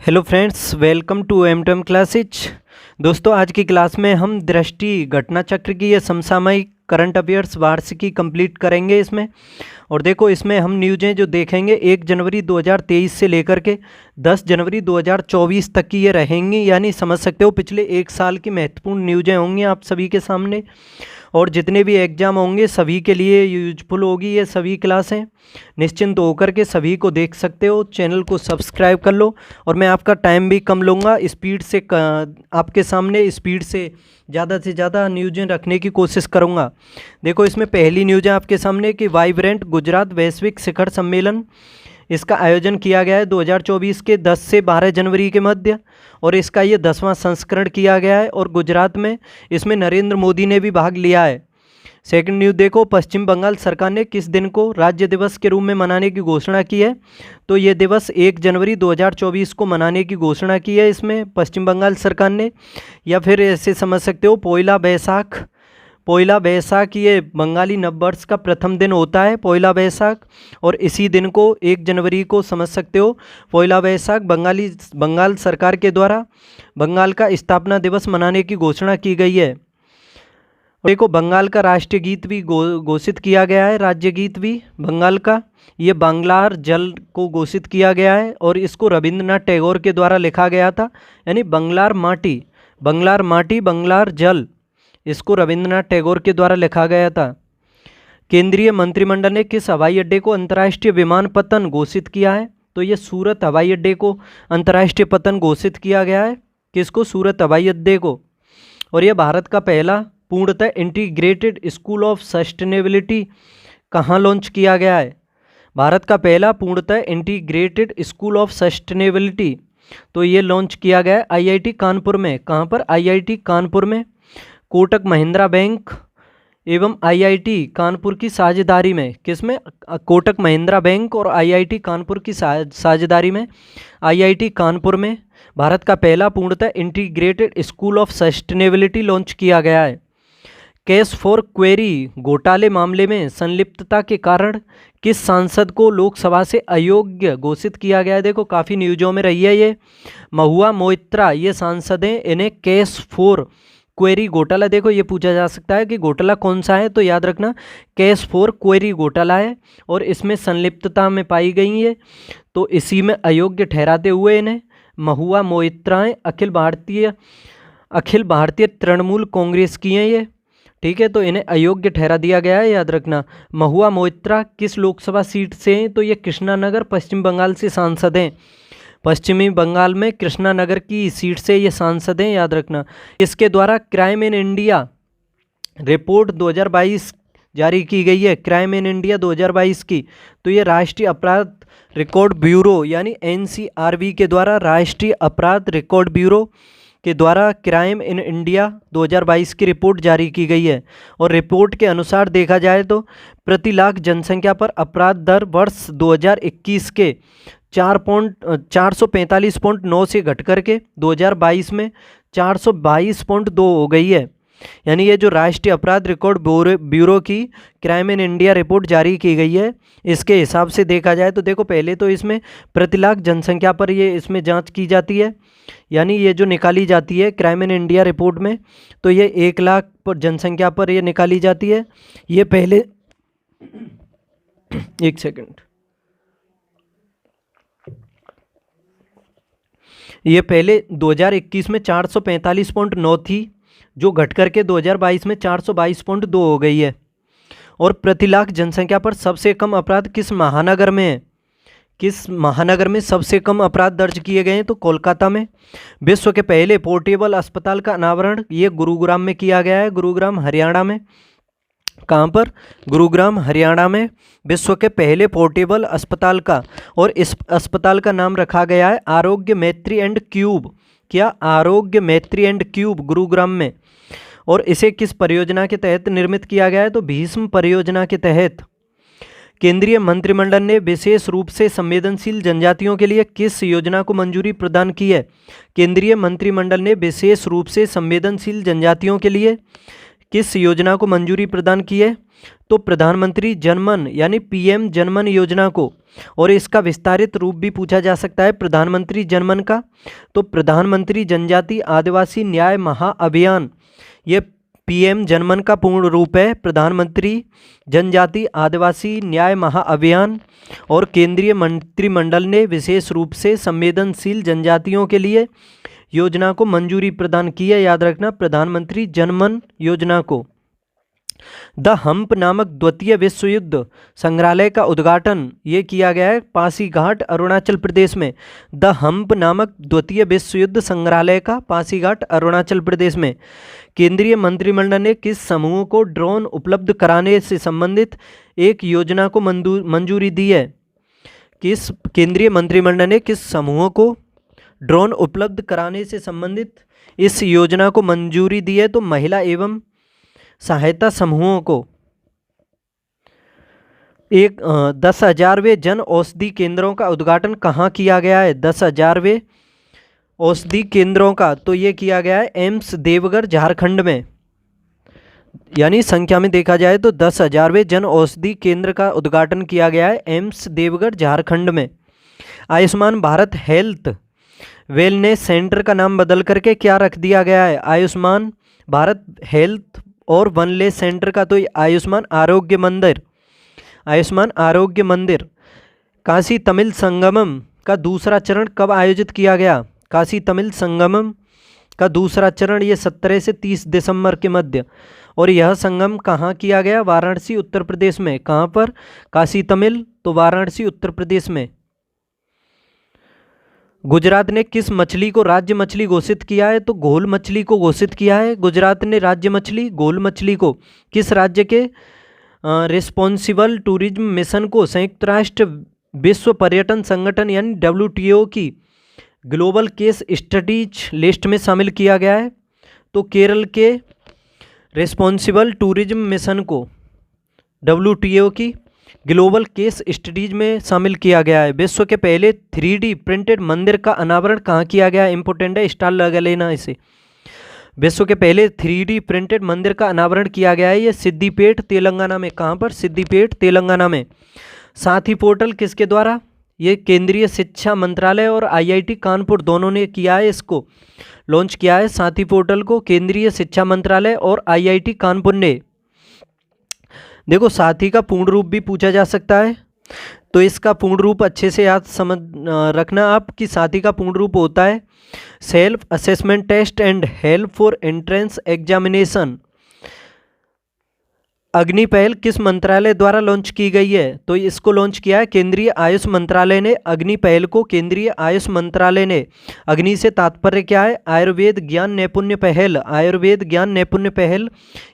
Hello friends, welcome to M2M classes. दोस्तों, आज की क्लास में हम दृष्टि घटना चक्र की ये समसामयिक करंट अफेयर्स वार्षिकी कंप्लीट करेंगे इसमें। और देखो, इसमें हम न्यूज़ें जो देखेंगे 1 जनवरी 2023 से लेकर के 10 जनवरी 2024 तक की ये रहेंगी, यानी समझ सकते हो पिछले एक साल की महत्वपूर्ण न्यूज़ें होंगी आप सभी के सामने। और जितने भी एग्ज़ाम होंगे सभी के लिए यूजफुल होगी ये सभी क्लासें। निश्चिंत होकर के सभी को देख सकते हो। चैनल को सब्सक्राइब कर लो। और मैं आपका टाइम भी कम लूँगा, स्पीड से आपके सामने स्पीड से ज़्यादा न्यूज़ें रखने की कोशिश करूँगा। देखो, इसमें पहली न्यूज़ है आपके सामने कि वाइब्रेंट गुजरात वैश्विक शिखर सम्मेलन, इसका आयोजन किया गया है 2024 के 10 से 12 जनवरी के मध्य। और इसका ये 10वां संस्करण किया गया है और गुजरात में इसमें नरेंद्र मोदी ने भी भाग लिया है। सेकंड न्यूज़ देखो, पश्चिम बंगाल सरकार ने किस दिन को राज्य दिवस के रूप में मनाने की घोषणा की है। तो ये दिवस 1 जनवरी 2024 को मनाने की घोषणा की है इसमें पश्चिम बंगाल सरकार ने। या फिर ऐसे समझ सकते हो पोइला बैसाख ये बंगाली नववर्ष का प्रथम दिन होता है, पोइला बैसाख। और इसी दिन को 1 जनवरी को समझ सकते हो पोइला बैसाख बंगाल सरकार के द्वारा बंगाल का स्थापना दिवस मनाने की घोषणा की गई है। देखो, बंगाल का राष्ट्रीय गीत भी घोषित किया गया है, राज्य गीत भी बंगाल का ये बांग्लार जल को घोषित किया गया है। और इसको रविंद्रनाथ टैगोर के द्वारा लिखा गया था, यानी बंगलार माटी बंगलार जल, इसको रविंद्रनाथ टैगोर के द्वारा लिखा गया था। केंद्रीय मंत्रिमंडल ने किस हवाई अड्डे को अंतर्राष्ट्रीय विमानपत्तन घोषित किया है। तो ये सूरत हवाई अड्डे को अंतर्राष्ट्रीय पत्तन घोषित किया गया है। किसको? सूरत हवाई अड्डे को। और यह भारत का पहला पूर्णतः इंटीग्रेटेड स्कूल ऑफ सस्टेनेबिलिटी कहाँ लॉन्च किया गया है? भारत का पहला पूर्णतः इंटीग्रेटेड स्कूल ऑफ सस्टेनेबिलिटी तो ये लॉन्च किया गया है IIT कानपुर में। कहाँ पर? IIT कानपुर में। कोटक महिंद्रा बैंक एवं IIT कानपुर की साझेदारी में। किसमें? कोटक महिंद्रा बैंक और IIT कानपुर की साझेदारी में IIT कानपुर में भारत का पहला पूर्णतः integrated school of sustainability launch किया गया है। कैश फॉर क्वेरी घोटाले मामले में संलिप्तता के कारण किस सांसद को लोकसभा से अयोग्य घोषित किया गया है? देखो, काफ़ी न्यूज़ों में रही है ये। महुआ मोइत्रा ये सांसद हैं, इन्हें कैश फॉर क्वेरी घोटाला, देखो ये पूछा जा सकता है कि घोटाला कौन सा है, तो याद रखना कैश फॉर क्वेरी घोटाला है। और इसमें संलिप्तता में पाई गई है, तो इसी में अयोग्य ठहराते हुए इन्हें महुआ मोइत्राएँ अखिल भारतीय तृणमूल कांग्रेस की हैं ये, ठीक है। तो इन्हें अयोग्य ठहरा दिया गया है, याद रखना। महुआ मोइत्रा किस लोकसभा सीट से हैं? तो ये कृष्णानगर पश्चिम बंगाल से सांसद हैं। पश्चिमी बंगाल में कृष्णानगर की सीट से ये सांसद हैं, याद रखना। इसके द्वारा क्राइम इन इंडिया रिपोर्ट 2022 जारी की गई है, क्राइम इन इंडिया 2022 की। तो ये राष्ट्रीय अपराध रिकॉर्ड ब्यूरो यानी NCRB के द्वारा, राष्ट्रीय अपराध रिकॉर्ड ब्यूरो के द्वारा क्राइम इन इंडिया 2022 की रिपोर्ट जारी की गई है। और रिपोर्ट के अनुसार देखा जाए तो प्रति लाख जनसंख्या पर अपराध दर वर्ष 2021 के 445.9 से घट करके 2022 में 422.2 हो गई है। यानी ये जो राष्ट्रीय अपराध रिकॉर्ड ब्यूरो की क्राइम इन इंडिया रिपोर्ट जारी की गई है, इसके हिसाब से देखा जाए तो देखो, पहले तो इसमें प्रति लाख जनसंख्या पर ये इसमें जांच की जाती है, यानी ये जो निकाली जाती है क्राइम इन इंडिया रिपोर्ट में, तो ये 1 लाख पर जनसंख्या पर ये निकाली जाती है। ये पहले एक सेकंड, ये पहले 2021 में 445.9 थी, जो घट करके 2022 में 422.2 हो गई है। और प्रति लाख जनसंख्या पर सबसे कम अपराध किस महानगर में है? किस महानगर में सबसे कम अपराध दर्ज किए गए हैं? तो कोलकाता में। विश्व के पहले पोर्टेबल अस्पताल का अनावरण ये गुरुग्राम में किया गया है, गुरुग्राम हरियाणा में। कहाँ पर? गुरुग्राम हरियाणा में विश्व के पहले पोर्टेबल अस्पताल का, और इस अस्पताल का नाम रखा गया है आरोग्य मैत्री एंड क्यूब। क्या? आरोग्य मैत्री एंड क्यूब, गुरुग्राम में। और इसे किस परियोजना के तहत निर्मित किया गया है? तो भीष्म परियोजना के तहत। केंद्रीय मंत्रिमंडल ने विशेष रूप से संवेदनशील जनजातियों के लिए किस योजना को मंजूरी प्रदान की है? केंद्रीय मंत्रिमंडल ने विशेष रूप से संवेदनशील जनजातियों के लिए किस योजना को मंजूरी प्रदान की है? तो प्रधानमंत्री जनमन यानी पीएम जनमन योजना को, और इसका विस्तारित रूप भी पूछा जा सकता है प्रधानमंत्री जनमन का, तो प्रधानमंत्री जनजाति आदिवासी न्याय महाअभियान, ये पीएम जनमन का पूर्ण रूप है प्रधानमंत्री जनजाति आदिवासी न्याय महाअभियान। और केंद्रीय मंत्रिमंडल ने विशेष रूप से संवेदनशील जनजातियों के लिए योजना को मंजूरी प्रदान की है, याद रखना, प्रधानमंत्री जनमन योजना को। द हम्प नामक द्वितीय विश्व युद्ध संग्रहालय का उद्घाटन ये किया गया है पासीघाट अरुणाचल प्रदेश में। द हम्प नामक द्वितीय विश्व युद्ध संग्रहालय का पासीघाट अरुणाचल प्रदेश में। केंद्रीय मंत्रिमंडल ने किस समूह को ड्रोन उपलब्ध कराने से संबंधित एक योजना को मंजूरी दी है? किस केंद्रीय मंत्रिमंडल ने किस समूह को ड्रोन उपलब्ध कराने से संबंधित इस योजना को मंजूरी दी है? तो महिला एवं सहायता समूहों को। 10,000वें जन औषधि केंद्रों का उद्घाटन कहाँ किया गया है? 10,000वें औषधि केंद्रों का तो ये किया गया है एम्स देवघर झारखंड में, यानी संख्या में देखा जाए तो 10,000वें जन औषधि केंद्र का उद्घाटन किया गया है एम्स देवघर झारखंड में। Ayushman Bharat health wellness centre का नाम बदल करके क्या रख दिया गया है? आयुष्मान भारत हेल्थ और वेलनेस सेंटर का तो आयुष्मान आरोग्य मंदिर, आयुष्मान आरोग्य मंदिर। काशी तमिल संगमम का दूसरा चरण कब आयोजित किया गया? काशी तमिल संगमम का दूसरा चरण ये 17 से 30 दिसंबर के मध्य, और यह संगम कहाँ किया गया? वाराणसी उत्तर प्रदेश में। कहाँ पर? काशी तमिल, तो वाराणसी उत्तर प्रदेश में। गुजरात ने किस मछली को राज्य मछली घोषित किया है? तो घोल मछली को घोषित किया है गुजरात ने राज्य मछली, घोल मछली को। किस राज्य के रिस्पॉन्सिबल टूरिज्म मिशन को संयुक्त राष्ट्र विश्व पर्यटन संगठन यानी WTO की ग्लोबल केस स्टडीज लिस्ट में शामिल किया गया है? तो केरल के रिस्पॉन्सिबल टूरिज्म मिशन को WTO की ग्लोबल केस स्टडीज में शामिल किया गया है। विश्व के पहले 3D प्रिंटेड मंदिर का अनावरण कहाँ किया गया? इंपोर्टेंट है, स्टार लगा लेना इसे। विश्व के पहले 3D प्रिंटेड मंदिर का अनावरण किया गया है ये सिद्दीपेट तेलंगाना में। कहाँ पर? सिद्दीपेट तेलंगाना में। साथी पोर्टल किसके द्वारा? ये केंद्रीय शिक्षा मंत्रालय और IIT कानपुर दोनों ने किया है, इसको लॉन्च किया है साथी पोर्टल को केंद्रीय शिक्षा मंत्रालय और IIT कानपुर ने। देखो साथी का पूर्ण रूप भी पूछा जा सकता है, तो इसका पूर्ण रूप अच्छे से याद समझ रखना आप कि साथी का पूर्ण रूप होता है self assessment test and help for entrance examination. अग्नि पहल किस मंत्रालय द्वारा लॉन्च की गई है? तो इसको लॉन्च किया है केंद्रीय आयुष मंत्रालय ने। अग्नि पहल को केंद्रीय आयुष मंत्रालय ने। अग्नि से तात्पर्य क्या है? आयुर्वेद ज्ञान नैपुण्य पहल, आयुर्वेद ज्ञान नैपुण्य पहल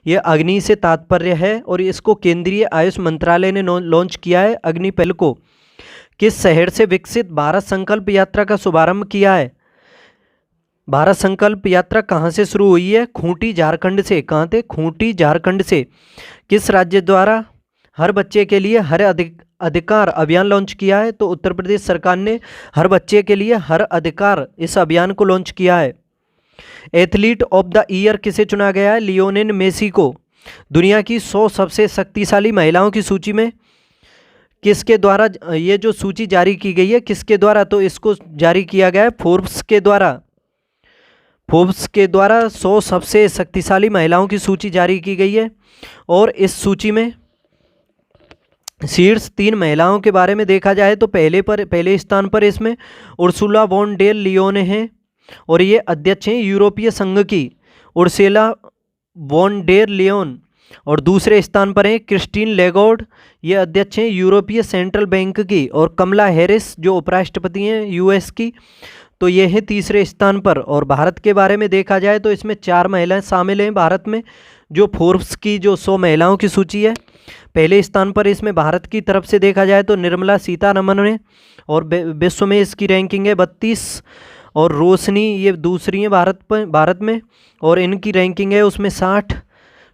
ये अग्नि से तात्पर्य है, और इसको केंद्रीय आयुष मंत्रालय ने लॉन्च किया है अग्नि पहल को। किस शहर से विकसित भारत संकल्प यात्रा का शुभारंभ किया है? भारत संकल्प यात्रा कहाँ से शुरू हुई है? खूंटी झारखंड से। कहाँ थे? खूंटी झारखंड से। किस राज्य द्वारा हर बच्चे के लिए हर अधिकार अभियान लॉन्च किया है? तो उत्तर प्रदेश सरकार ने हर बच्चे के लिए हर अधिकार इस अभियान को लॉन्च किया है। एथलीट ऑफ द ईयर किसे चुना गया है? लियोनेल मेसी को। दुनिया की 100 सबसे शक्तिशाली महिलाओं की सूची में किसके द्वारा ये जो सूची जारी की गई है, किसके द्वारा? तो इसको जारी किया गया है फोर्ब्स के द्वारा। फोर्ब्स के द्वारा 100 सबसे शक्तिशाली महिलाओं की सूची जारी की गई है, और इस सूची में शीर्ष 3 महिलाओं के बारे में देखा जाए तो पहले स्थान पर इसमें उर्सुला वॉन डेर लियोन हैं, और ये अध्यक्ष हैं यूरोपीय संघ की, उर्सुला वॉन डेर लियोन। और दूसरे स्थान पर हैं क्रिस्टीन लेगार्ड, ये अध्यक्ष हैं यूरोपीय सेंट्रल बैंक की, और कमला हैरिस जो उपराष्ट्रपति हैं US की, तो ये है तीसरे स्थान पर। और भारत के बारे में देखा जाए तो इसमें 4 महिलाएं शामिल हैं भारत में, जो फोर्ब्स की जो 100 महिलाओं की सूची है। पहले स्थान पर इसमें भारत की तरफ से देखा जाए तो निर्मला सीतारमण है, और विश्व में इसकी रैंकिंग है 32, और रोशनी ये दूसरी है भारत में, और इनकी रैंकिंग है उसमें 60।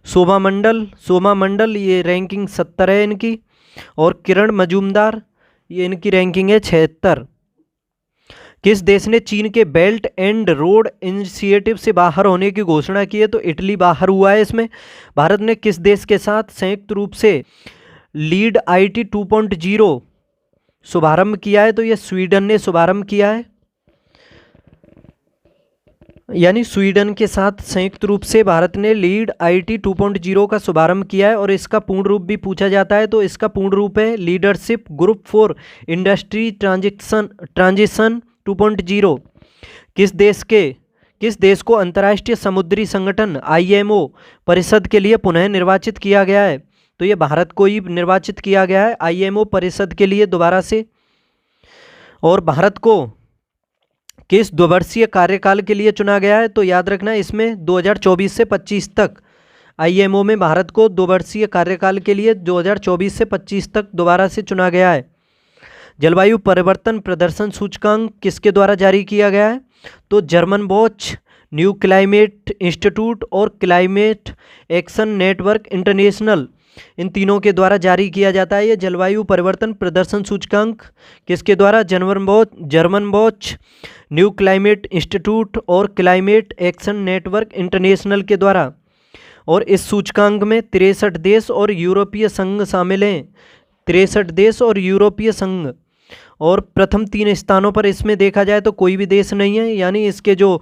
शोभा मंडल ये रैंकिंग 70 है इनकी, और किरण मजूमदार ये इनकी रैंकिंग है 76। किस देश ने चीन के बेल्ट एंड रोड इनिशिएटिव से बाहर होने की घोषणा की है? तो इटली बाहर हुआ है इसमें। भारत ने किस देश के साथ संयुक्त रूप से लीड IT 2.0 शुभारंभ किया है? तो ये स्वीडन ने शुभारंभ किया है, यानी स्वीडन के साथ संयुक्त रूप से भारत ने लीड IT 2.0 का शुभारंभ किया है। और इसका पूर्ण रूप भी पूछा जाता है, तो इसका पूर्ण रूप है leadership group for industry transition 2.0। किस देश को अंतर्राष्ट्रीय समुद्री संगठन IMO परिषद के लिए पुनः निर्वाचित किया गया है? तो ये भारत को ही निर्वाचित किया गया है IMO परिषद के लिए दोबारा से। और भारत को किस द्विवर्षीय कार्यकाल के लिए चुना गया है? तो याद रखना इसमें 2024 से 25 तक IMO में भारत को द्विवर्षीय कार्यकाल के लिए 2024 से 25 तक दोबारा से चुना गया है। जलवायु परिवर्तन प्रदर्शन सूचकांक किसके द्वारा जारी किया गया है? तो German watch, new climate institute और क्लाइमेट एक्शन नेटवर्क इंटरनेशनल, इन तीनों के द्वारा जारी किया जाता है। ये जलवायु परिवर्तन प्रदर्शन सूचकांक किसके द्वारा? German watch, new climate institute और क्लाइमेट एक्शन नेटवर्क इंटरनेशनल के द्वारा। और इस सूचकांक में 63 देश और यूरोपीय संघ शामिल हैं। 63 देश और यूरोपीय संघ। और प्रथम 3 स्थानों पर इसमें देखा जाए तो कोई भी देश नहीं है, यानी इसके जो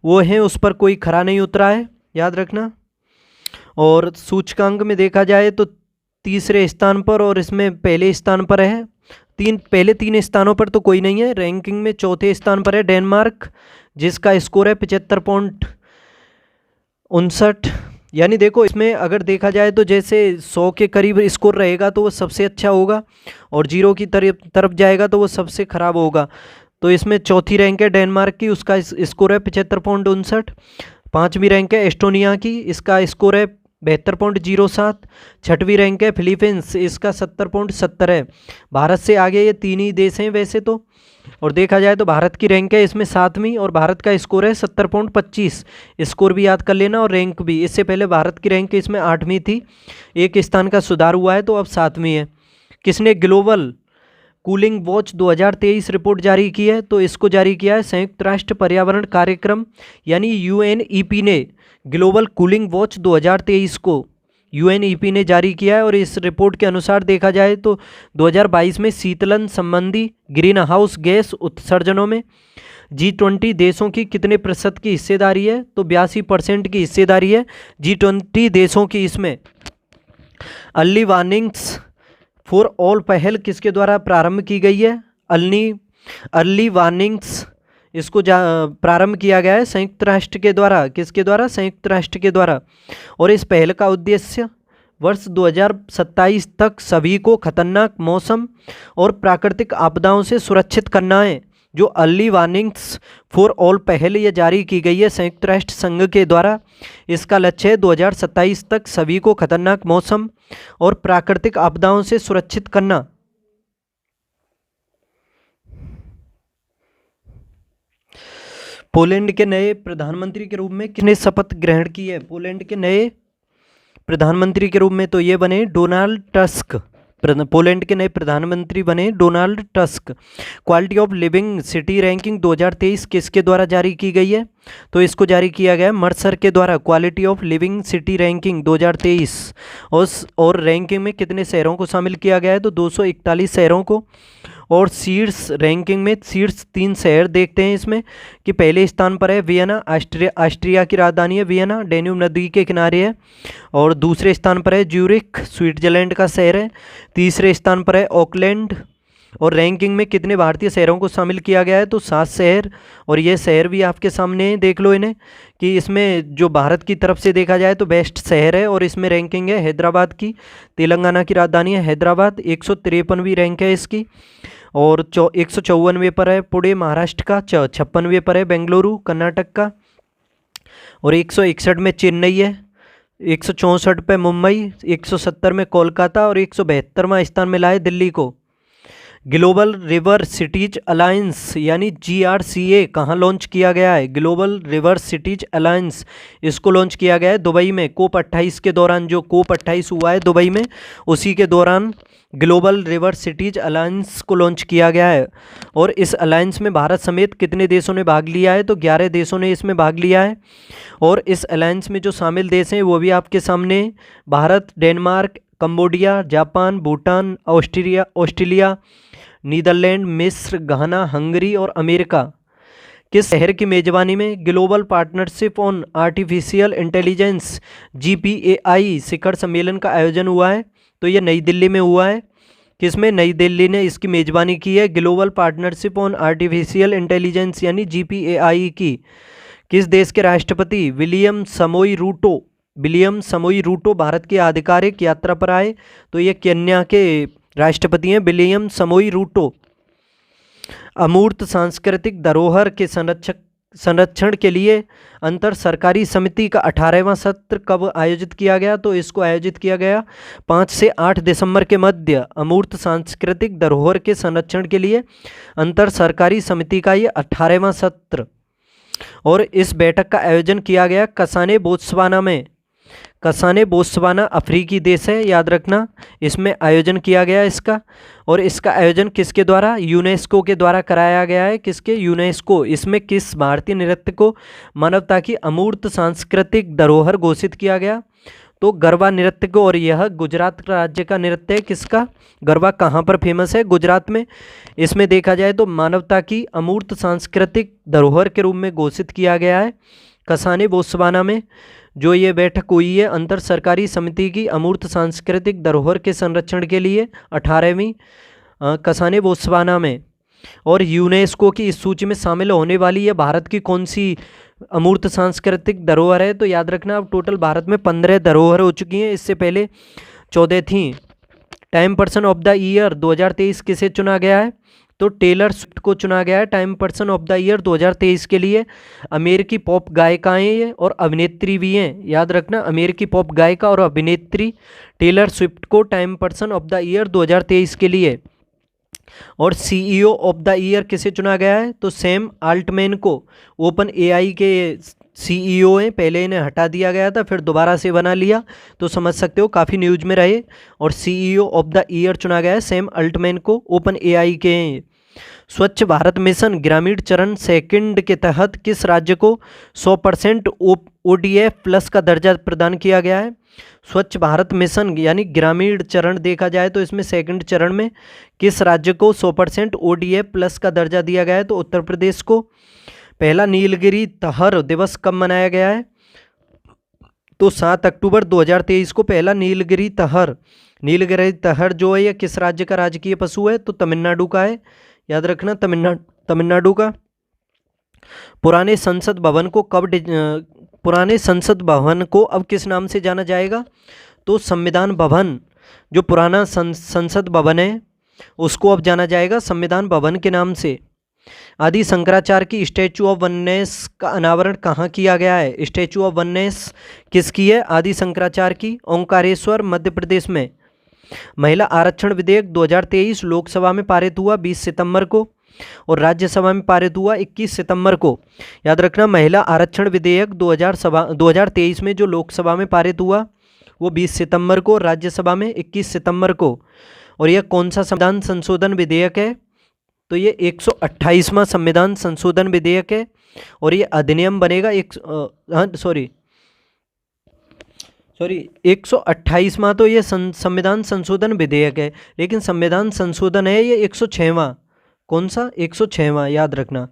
वो हैं उस पर कोई खरा नहीं उतरा है, याद रखना। और सूचकांक में देखा जाए तो तीसरे स्थान पर और इसमें पहले स्थान पर है। पहले 3 स्थानों पर तो कोई नहीं है। रैंकिंग में चौथे स्थान पर है डेनमार्क, जिसका स्कोर है 75.59। यानी देखो इसमें अगर देखा जाए तो जैसे 100 के करीब स्कोर रहेगा तो वो सबसे अच्छा होगा, और 0 की तरफ जाएगा तो वो सबसे खराब होगा। तो इसमें चौथी रैंक है डेनमार्क की, उसका स्कोर है 75.59। 5वीं रैंक है एस्टोनिया की, इसका स्कोर है 72.07। 6वीं रैंक है फिलीपींस, इसका 70.70 है। भारत से आगे ये 3 ही देश हैं वैसे तो। और देखा जाए तो भारत की रैंक है इसमें 7वीं और भारत का स्कोर है 70.25। स्कोर भी याद कर लेना और रैंक भी। इससे पहले भारत की रैंक इसमें 8वीं थी, एक स्थान का सुधार हुआ है तो अब 7वीं है। किसने ग्लोबल कूलिंग वॉच 2023 रिपोर्ट जारी की है? तो इसको जारी किया है संयुक्त राष्ट्र पर्यावरण कार्यक्रम यानी UNEP ने। ग्लोबल कूलिंग वॉच 2023 को UNEP ने जारी किया है। और इस रिपोर्ट के अनुसार देखा जाए तो 2022 में शीतलन संबंधी ग्रीन हाउस गैस उत्सर्जनों में G20 देशों की कितने प्रतिशत की हिस्सेदारी है? तो 82% की हिस्सेदारी है G20 देशों की। इसमें अर्ली वार्निंग्स फॉर ऑल पहल किसके द्वारा प्रारंभ की गई है? अर्ली वार्निंग्स इसको प्रारंभ किया गया है संयुक्त राष्ट्र के द्वारा। किसके द्वारा? संयुक्त राष्ट्र के द्वारा। और इस पहल का उद्देश्य वर्ष 2027 तक सभी को खतरनाक मौसम और प्राकृतिक आपदाओं से सुरक्षित करना है। जो अर्ली वार्निंग्स फॉर ऑल पहल ये जारी की गई है संयुक्त राष्ट्र संघ के द्वारा, इसका लक्ष्य है 2027 तक सभी को खतरनाक मौसम और प्राकृतिक आपदाओं से सुरक्षित करना। पोलैंड के नए प्रधानमंत्री के रूप में किसने शपथ ग्रहण की है? पोलैंड के नए प्रधानमंत्री के रूप में तो ये बने डोनाल्ड टस्क। पोलैंड के नए प्रधानमंत्री बने Donald tusk. Quality of living city ranking 2023 किसके द्वारा जारी की गई है? तो इसको जारी किया गया है मर्सर के द्वारा। Quality of living city ranking 2023। और रैंकिंग में कितने शहरों को शामिल किया गया है? तो 241 शहरों को। और शीर्ष रैंकिंग में शीर्ष 3 शहर देखते हैं इसमें कि पहले स्थान पर है वियना, ऑस्ट्रिया की राजधानी है वियना, डेन्यूब नदी के किनारे है। और दूसरे स्थान पर है ज्यूरिख, स्विट्जरलैंड का शहर है। तीसरे स्थान पर है ऑकलैंड। और रैंकिंग में कितने भारतीय शहरों को शामिल किया गया है? तो 7 शहर। और ये शहर भी आपके सामने है, देख लो इन्हें कि इसमें जो भारत की तरफ से देखा जाए तो बेस्ट शहर है। और इसमें रैंकिंग है हैदराबाद की, तेलंगाना की राजधानी है हैदराबाद, 153वीं रैंक है इसकी। और 154वें पर है पुणे महाराष्ट्र का, 56वें पर है बेंगलुरु कर्नाटक का। और 161 में चेन्नई है, 164 पे मुंबई, 170 में कोलकाता और 172वां स्थान मिला है दिल्ली को। ग्लोबल रिवर सिटीज अलायंस यानी GRCA कहाँ लॉन्च किया गया है? ग्लोबल रिवर सिटीज अलायंस इसको लॉन्च किया गया है दुबई में COP 28 के दौरान। जो COP 28 हुआ है दुबई में, उसी के दौरान ग्लोबल रिवर सिटीज अलायंस को लॉन्च किया गया है। और इस अलायंस में भारत समेत कितने देशों ने भाग लिया है? तो 11 देशों ने इसमें भाग लिया है। और इस अलायंस में जो शामिल देश हैं वो भी आपके सामने: Bharat, Denmark, Cambodia, Japan, Bhutan, Australia, Netherland, मिस्र, घाना, हंगरी और अमेरिका। किस शहर की मेजबानी में global partnership on artificial intelligence GPAI शिखर सम्मेलन का आयोजन हुआ है? तो ये नई दिल्ली में हुआ है। किसमें? नई दिल्ली ने इसकी मेजबानी की है, global partnership on artificial intelligence यानी GPAI की। किस देश के राष्ट्रपति विलियम समोई रूटो भारत की आधिकारिक यात्रा पर आए? तो ये केन्या के राष्ट्रपति हैं, विलियम समोई रूटो। अमूर्त सांस्कृतिक धरोहर के संरक्षण के लिए अंतर सरकारी समिति का 18वां सत्र कब आयोजित किया गया? तो इसको आयोजित किया गया 5 से 8 दिसंबर के मध्य। अमूर्त सांस्कृतिक धरोहर के संरक्षण के लिए अंतर सरकारी समिति का ये 18वां सत्र। और इस बैठक का आयोजन किया गया कसाने, बोत्सवाना में। कसाने बोत्सवाना अफ्रीकी देश है, याद रखना। इसमें आयोजन किया गया इसका। और इसका आयोजन किसके द्वारा? यूनेस्को के द्वारा कराया गया है। किसके? यूनेस्को। इसमें किस भारतीय नृत्य को मानवता की अमूर्त सांस्कृतिक धरोहर घोषित किया गया? तो गरबा नृत्य को। और यह गुजरात राज्य का नृत्य है। किसका? गरबा कहाँ पर फेमस है? गुजरात में। इसमें देखा जाए तो मानवता की अमूर्त सांस्कृतिक धरोहर के रूप में घोषित किया गया है कसाने बोत्सवाना में। जो ये बैठक हुई है अंतर सरकारी समिति की अमूर्त सांस्कृतिक धरोहर के संरक्षण के लिए 18वीं कसाने बोत्सवाना में। और यूनेस्को की इस सूची में शामिल होने वाली है भारत की कौन सी अमूर्त सांस्कृतिक धरोहर है? तो याद रखना, अब टोटल भारत में 15 धरोहर हो चुकी हैं, इससे पहले 14 थीं। Time person of the year 2023 किसे चुना गया है? तो टेलर स्विफ्ट को चुना गया है time person of the year 2023 के लिए। अमेरिकी पॉप गायिकाएँ और अभिनेत्री भी हैं, याद रखना। अमेरिकी पॉप गायिका और अभिनेत्री टेलर स्विफ्ट को time person of the year 2023 के लिए। और CEO ऑफ द ईयर किसे चुना गया है? तो सैम आल्टमैन को। ओपन AI के CEO हैं, पहले इन्हें हटा दिया गया था, फिर दोबारा से बना लिया, तो समझ सकते हो काफ़ी न्यूज में रहे। और CEO ऑफ द ईयर चुना गया है सैम अल्टमैन को, ओपन AI के हैं। स्वच्छ भारत मिशन ग्रामीण चरण सेकंड के तहत किस राज्य को 100% ODF प्लस का दर्जा प्रदान किया गया है? स्वच्छ भारत मिशन यानी ग्रामीण चरण देखा जाए तो इसमें सेकंड चरण में किस राज्य को 100% ODF प्लस का दर्जा दिया गया है? तो उत्तर प्रदेश को। पहला नीलगिरी तहर दिवस कब मनाया गया है? तो 7 अक्टूबर 2023 को पहला नीलगिरी तहर। नीलगिरी तहर जो है यह किस राज्य का राजकीय पशु है? तो तमिलनाडु का है, याद रखना, तमिलनाडु का। पुराने संसद भवन को अब किस नाम से जाना जाएगा? तो संविधान भवन। जो पुराना संसद भवन है उसको अब जाना जाएगा संविधान भवन के नाम से। आदि शंकराचार्य की स्टैचू ऑफ वननेस का अनावरण कहाँ किया गया है? स्टैचू ऑफ वननेस किसकी है? आदि शंकराचार्य की, ओंकारेश्वर, मध्य प्रदेश में। महिला आरक्षण विधेयक 2023 लोकसभा में पारित हुआ 20 सितंबर को और राज्यसभा में पारित हुआ 21 सितंबर को। याद रखना, महिला आरक्षण विधेयक 2023 में जो लोकसभा में पारित हुआ वो 20 सितंबर को, राज्यसभा में 21 सितंबर को। और यह कौन सा संविधान संशोधन विधेयक है? तो ये 128वां संविधान संशोधन विधेयक है। और ये अधिनियम बनेगा 128वां तो ये संविधान संशोधन विधेयक है, लेकिन संविधान संशोधन है ये 106वां। कौन सा? 106वां, याद रखना।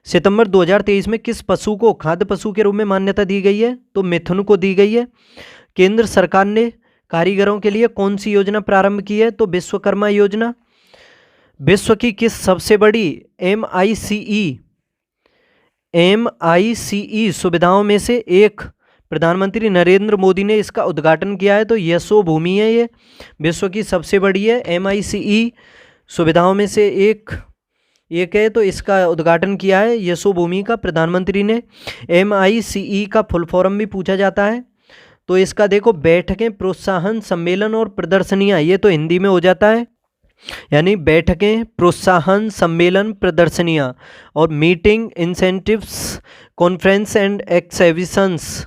सितंबर 2023 में किस पशु को खाद्य पशु के रूप में मान्यता दी गई है? तो मिथुन को दी गई है। केंद्र सरकार ने कारीगरों के लिए कौन सी योजना प्रारंभ की है? तो विश्वकर्मा योजना। विश्व की किस सबसे बड़ी MICE सुविधाओं में से एक प्रधानमंत्री नरेंद्र मोदी ने इसका उद्घाटन किया है? तो यशोभूमि है ये, विश्व की सबसे बड़ी है। MICE सुविधाओं में से एक है, तो इसका उद्घाटन किया है यशोभूमि का प्रधानमंत्री ने। MICE का फुल फॉर्म भी पूछा जाता है, तो इसका देखो, बैठकें, प्रोत्साहन, सम्मेलन और प्रदर्शनियां, ये तो हिंदी में हो जाता है। यानी बैठकें, प्रोत्साहन, सम्मेलन, प्रदर्शनियां और meeting, incentives, conference and exhibitions.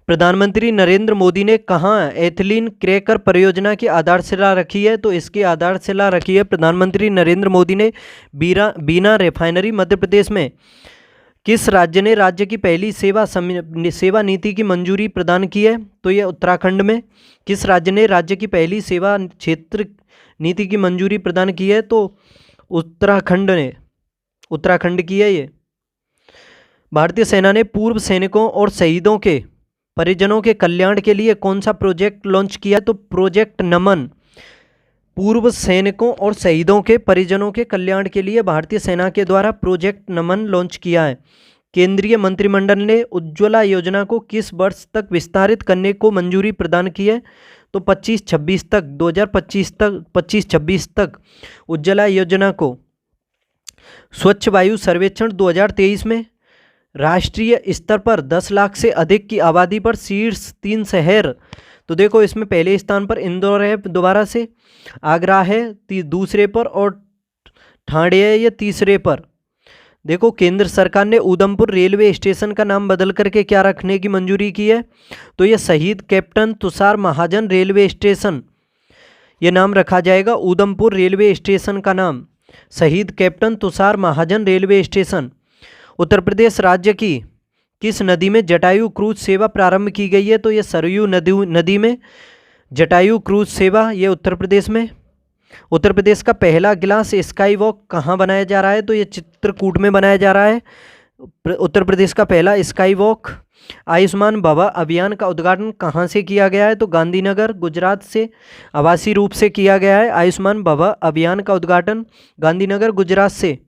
प्रधानमंत्री नरेंद्र मोदी ने कहाँ एथिलीन क्रैकर परियोजना की आधारशिला रखी है? तो इसकी आधारशिला रखी है प्रधानमंत्री नरेंद्र मोदी ने बीना रिफाइनरी मध्य प्रदेश में। किस राज्य ने राज्य की पहली सेवा नीति की मंजूरी प्रदान की है? तो ये उत्तराखंड में। किस राज्य ने राज्य की पहली सेवा क्षेत्र नीति की मंजूरी प्रदान की है? तो उत्तराखंड की है ये। भारतीय सेना ने पूर्व सैनिकों और शहीदों के परिजनों के कल्याण के लिए कौन सा प्रोजेक्ट लॉन्च किया? तो प्रोजेक्ट नमन। पूर्व सैनिकों और शहीदों के परिजनों के कल्याण के लिए भारतीय सेना के द्वारा प्रोजेक्ट नमन लॉन्च किया है। केंद्रीय मंत्रिमंडल ने उज्ज्वला योजना को किस वर्ष तक विस्तारित करने को मंजूरी प्रदान की है? तो 25-26 तक, 2025-26 तक उज्ज्वला योजना को। स्वच्छ वायु सर्वेक्षण 2023 में राष्ट्रीय स्तर पर 10 लाख से अधिक की आबादी पर शीर्ष 3 शहर। तो देखो इसमें पहले स्थान पर इंदौर है, दोबारा से आगरा है दूसरे पर, और ठाणे है ये तीसरे पर। देखो केंद्र सरकार ने उधमपुर रेलवे स्टेशन का नाम बदल करके क्या रखने की मंजूरी की है? तो ये शहीद कैप्टन तुषार महाजन रेलवे स्टेशन, ये नाम रखा जाएगा। उधमपुर रेलवे स्टेशन का नाम शहीद कैप्टन तुषार महाजन रेलवे स्टेशन। उत्तर प्रदेश राज्य की किस नदी में जटायु क्रूज सेवा प्रारंभ की गई है? तो ये सरयू नदी में जटायु क्रूज सेवा, ये उत्तर प्रदेश में। उत्तर प्रदेश का पहला ग्लास स्काई वॉक कहाँ बनाया जा रहा है? तो ये चित्रकूट में बनाया जा रहा है। उत्तर प्रदेश का पहला स्काई वॉक। आयुष्मान भवा अभियान का उद्घाटन कहाँ से किया गया है? तो गांधीनगर गुजरात से आभासी रूप से किया गया है। आयुष्मान भवा अभियान का उद्घाटन गांधीनगर गुजरात से।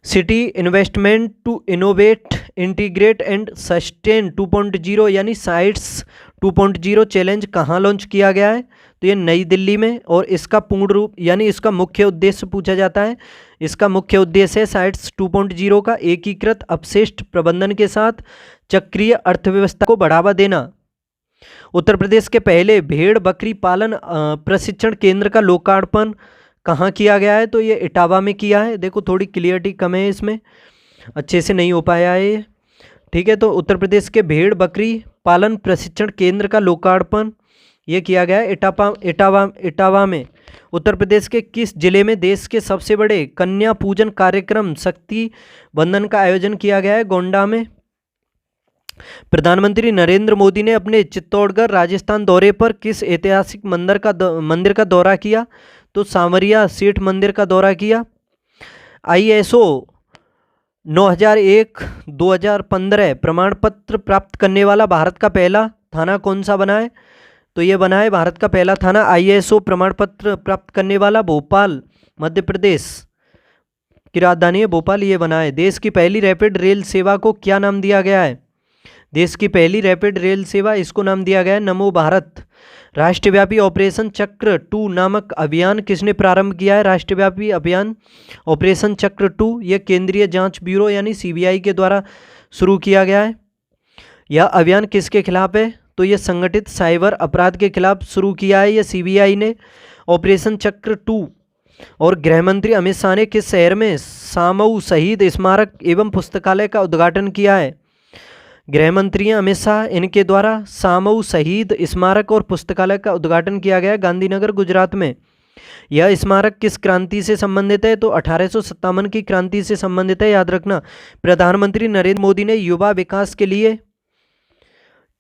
City investment to innovate, integrate and sustain 2.0 यानी साइट्स 2.0 चैलेंज कहाँ लॉन्च किया गया है? तो ये नई दिल्ली में। और इसका पूर्ण रूप यानी इसका मुख्य उद्देश्य पूछा जाता है। इसका मुख्य उद्देश्य है साइट्स 2.0 का एकीकृत अपशिष्ट प्रबंधन के साथ चक्रीय अर्थव्यवस्था को बढ़ावा देना। उत्तर प्रदेश के पहले भेड़ बकरी पालन प्रशिक्षण केंद्र का लोकार्पण कहाँ किया गया है? तो ये इटावा में किया है। देखो थोड़ी क्लियरिटी कम है इसमें, अच्छे से नहीं हो पाया है ये, ठीक है। तो उत्तर प्रदेश के भेड़ बकरी पालन प्रशिक्षण केंद्र का लोकार्पण ये किया गया है इटावा में। उत्तर प्रदेश के किस जिले में देश के सबसे बड़े कन्या पूजन कार्यक्रम शक्ति बंधन का आयोजन किया गया है? गोंडा में। प्रधानमंत्री नरेंद्र मोदी ने अपने चित्तौड़गढ़ राजस्थान दौरे पर किस ऐतिहासिक मंदिर का दौरा किया? तो सांवरिया सेठ मंदिर का दौरा किया। ISO 9001-2015 प्रमाण पत्र प्राप्त करने वाला भारत का पहला थाना कौन सा बना है? तो ये बना है भारत का पहला थाना ISO प्रमाण पत्र प्राप्त करने वाला भोपाल मध्य प्रदेश की राजधानी है भोपाल, ये बना है। देश की पहली रैपिड रेल सेवा को क्या नाम दिया गया है? देश की पहली रैपिड रेल सेवा, इसको नाम दिया गया है नमो भारत। राष्ट्रव्यापी ऑपरेशन चक्र 2 नामक अभियान किसने प्रारंभ किया है? राष्ट्रव्यापी अभियान ऑपरेशन चक्र 2 यह केंद्रीय जांच ब्यूरो यानी CBI के द्वारा शुरू किया गया है। यह अभियान किसके खिलाफ है? तो यह संगठित साइबर अपराध के खिलाफ शुरू किया है यह CBI ने। ऑपरेशन चक्र 2 और गृह मंत्री अमित शाह ने किस शहर में सामऊ शहीद स्मारक एवं पुस्तकालय का उद्घाटन किया है? गृह मंत्री अमित शाह, इनके द्वारा सामऊ शहीद स्मारक और पुस्तकालय का उद्घाटन किया गया गांधीनगर गुजरात में। यह स्मारक किस क्रांति से संबंधित है? तो 1857 की क्रांति से संबंधित है, याद रखना। प्रधानमंत्री नरेंद्र मोदी ने युवा विकास के लिए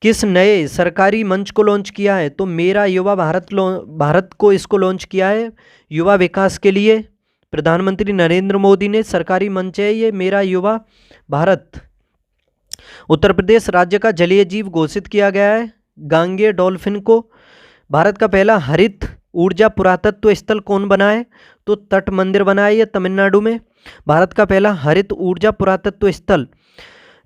किस नए सरकारी मंच को लॉन्च किया है? तो मेरा युवा भारत को इसको लॉन्च किया है युवा विकास के लिए। प्रधानमंत्री नरेंद्र मोदी ने सरकारी मंच है ये मेरा युवा भारत। उत्तर प्रदेश राज्य का जलीय जीव घोषित किया गया है गांगेय डॉल्फिन को। भारत का पहला हरित ऊर्जा पुरातत्व स्थल कौन बना है? तो तट मंदिर बना है ये तमिलनाडु में। भारत का पहला हरित ऊर्जा पुरातत्व स्थल।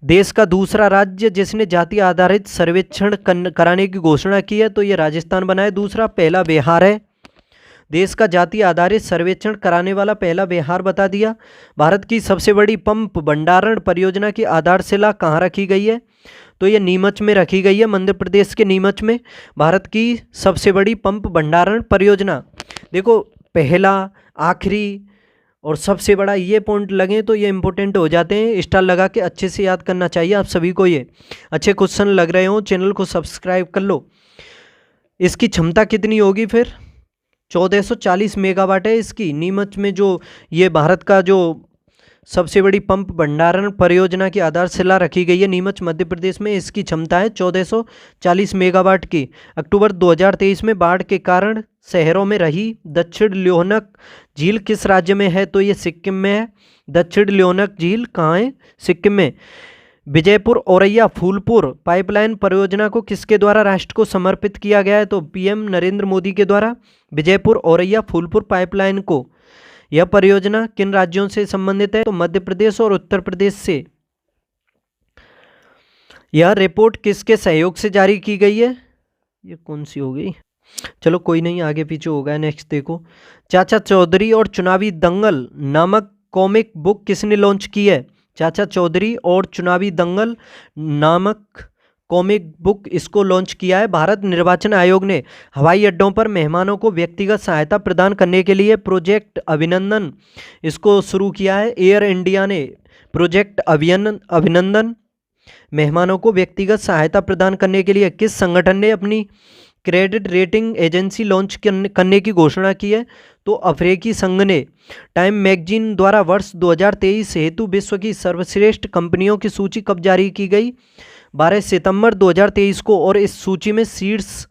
देश का दूसरा राज्य जिसने जाति आधारित सर्वेक्षण कराने की घोषणा की है तो ये राजस्थान बना है दूसरा। पहला बिहार है। देश का जाति आधारित सर्वेक्षण कराने वाला पहला बिहार बता दिया। भारत की सबसे बड़ी पंप भंडारण परियोजना की आधारशिला कहाँ रखी गई है? तो ये नीमच में रखी गई है, मध्य प्रदेश के नीमच में। भारत की सबसे बड़ी पंप भंडारण परियोजना। देखो पहला, आखिरी और सबसे बड़ा, ये पॉइंट लगे तो ये इंपॉर्टेंट हो जाते हैं, स्टार लगा के अच्छे से याद करना चाहिए आप सभी को। ये अच्छे क्वेश्चन लग रहे हो, चैनल को सब्सक्राइब कर लो। इसकी क्षमता कितनी होगी फिर? 1440 मेगावाट है इसकी। नीमच में जो ये भारत का जो सबसे बड़ी पंप भंडारण परियोजना की आधारशिला रखी गई है नीमच मध्य प्रदेश में, इसकी क्षमता है 1440 मेगावाट की। अक्टूबर 2023 में बाढ़ के कारण शहरों में रही दक्षिण ल्योनक झील किस राज्य में है? तो ये सिक्किम में है। दक्षिण ल्योनक झील कहाँ है? सिक्किम में। विजयपुर औरैया फूलपुर पाइपलाइन परियोजना को किसके द्वारा राष्ट्र को समर्पित किया गया है? तो पीएम नरेंद्र मोदी के द्वारा विजयपुर औरैया फूलपुर पाइपलाइन को। यह परियोजना किन राज्यों से संबंधित है? तो मध्य प्रदेश और उत्तर प्रदेश से। यह रिपोर्ट किसके सहयोग से जारी की गई है? ये कौन सी हो गई? चलो कोई नहीं, आगे पीछे हो गया। नेक्स्ट देखो, चाचा चौधरी और चुनावी दंगल नामक कॉमिक बुक किसने लॉन्च की है? चाचा चौधरी और चुनावी दंगल नामक कॉमिक बुक इसको लॉन्च किया है। भारत निर्वाचन आयोग ने हवाई अड्डों पर मेहमानों को व्यक्तिगत सहायता प्रदान करने के लिए प्रोजेक्ट अभिनंदन इसको शुरू किया है। एयर इंडिया ने प्रोजेक्ट अभिनंदन मेहमानों को व्यक्तिगत सहायता प्रदान करने के लिए किस संगठन ने अपनी क्रेडिट रेटिंग एजेंसी लॉन्च करने की घोषणा की है? तो अफ्रीकी संघ ने। टाइम मैगजीन द्वारा वर्ष 2023 हेतु विश्व की सर्वश्रेष्ठ कंपनियों की सूची कब जारी की गई? 12 सितंबर 2023 को। और इस सूची में शीर्ष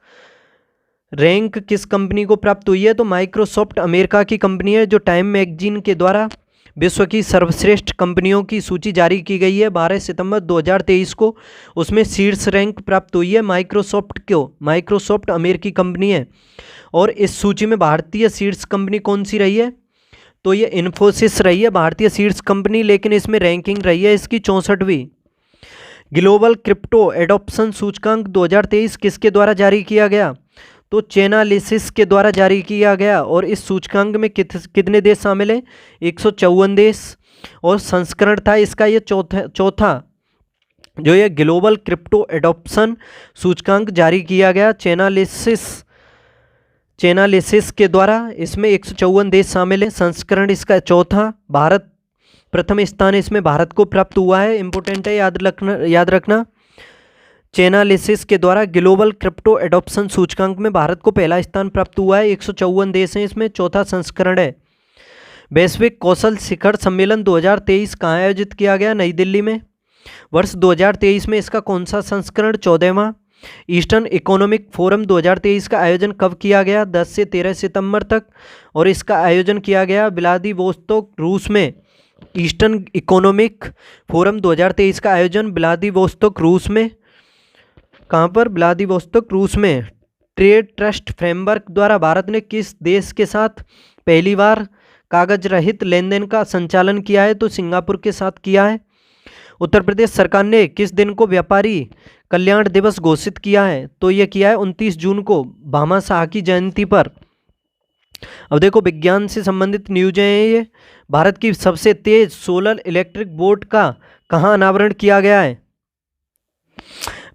रैंक किस कंपनी को प्राप्त हुई है? तो माइक्रोसॉफ्ट अमेरिका की कंपनी है, जो टाइम मैगजीन के द्वारा विश्व की सर्वश्रेष्ठ कंपनियों की सूची जारी की गई है 12 सितंबर 2023 को। उसमें शीर्ष रैंक प्राप्त हुई है माइक्रोसॉफ्ट को। माइक्रोसॉफ्ट अमेरिकी कंपनी है। और इस सूची में भारतीय शीर्ष कंपनी कौन सी रही है? तो ये इन्फोसिस रही है भारतीय शीर्ष कंपनी, लेकिन इसमें रैंकिंग रही है इसकी 64वीं। ग्लोबल क्रिप्टो एडॉप्शन सूचकांक 2023 किसके द्वारा जारी किया गया? तो चेनालिसिस के द्वारा जारी किया गया। और इस सूचकांक में कितने देश शामिल हैं? 154 देश। और संस्करण था इसका ये चौथा जो ये ग्लोबल क्रिप्टो एडॉप्शन सूचकांक जारी किया गया चेनालिसिस के द्वारा। इसमें 154 देश शामिल हैं। संस्करण इसका चौथा। भारत प्रथम स्थान इसमें भारत को प्राप्त हुआ है। इंपॉर्टेंट है, याद रखना। चेनालिसिस के द्वारा ग्लोबल क्रिप्टो एडॉप्शन सूचकांक में भारत को पहला स्थान प्राप्त हुआ है। 154 देश हैं इसमें, चौथा संस्करण है। वैश्विक कौशल शिखर सम्मेलन 2023 कहाँ आयोजित किया गया? नई दिल्ली में। वर्ष 2023 में इसका कौन सा संस्करण? 14वां। ईस्टर्न इकोनॉमिक फोरम 2023 का आयोजन कब किया गया? 10 से 13 सितंबर तक। और इसका आयोजन किया गया व्लादिवोस्तोक रूस में। ईस्टर्न इकोनॉमिक फोरम 2023 का आयोजन व्लादिवोस्तोक रूस में। कहाँ पर? व्लादिवोस्तोक रूस में। ट्रेड ट्रस्ट फ्रेमवर्क द्वारा भारत ने किस देश के साथ पहली बार कागज रहित लेनदेन का संचालन किया है? तो सिंगापुर के साथ किया है। उत्तर प्रदेश सरकार ने किस दिन को व्यापारी कल्याण दिवस घोषित किया है? तो ये किया है 29 जून को, भामाशाह की जयंती पर। अब देखो विज्ञान से संबंधित न्यूज़ हैं ये। भारत की सबसे तेज सोलर इलेक्ट्रिक बोट का कहाँ अनावरण किया गया है?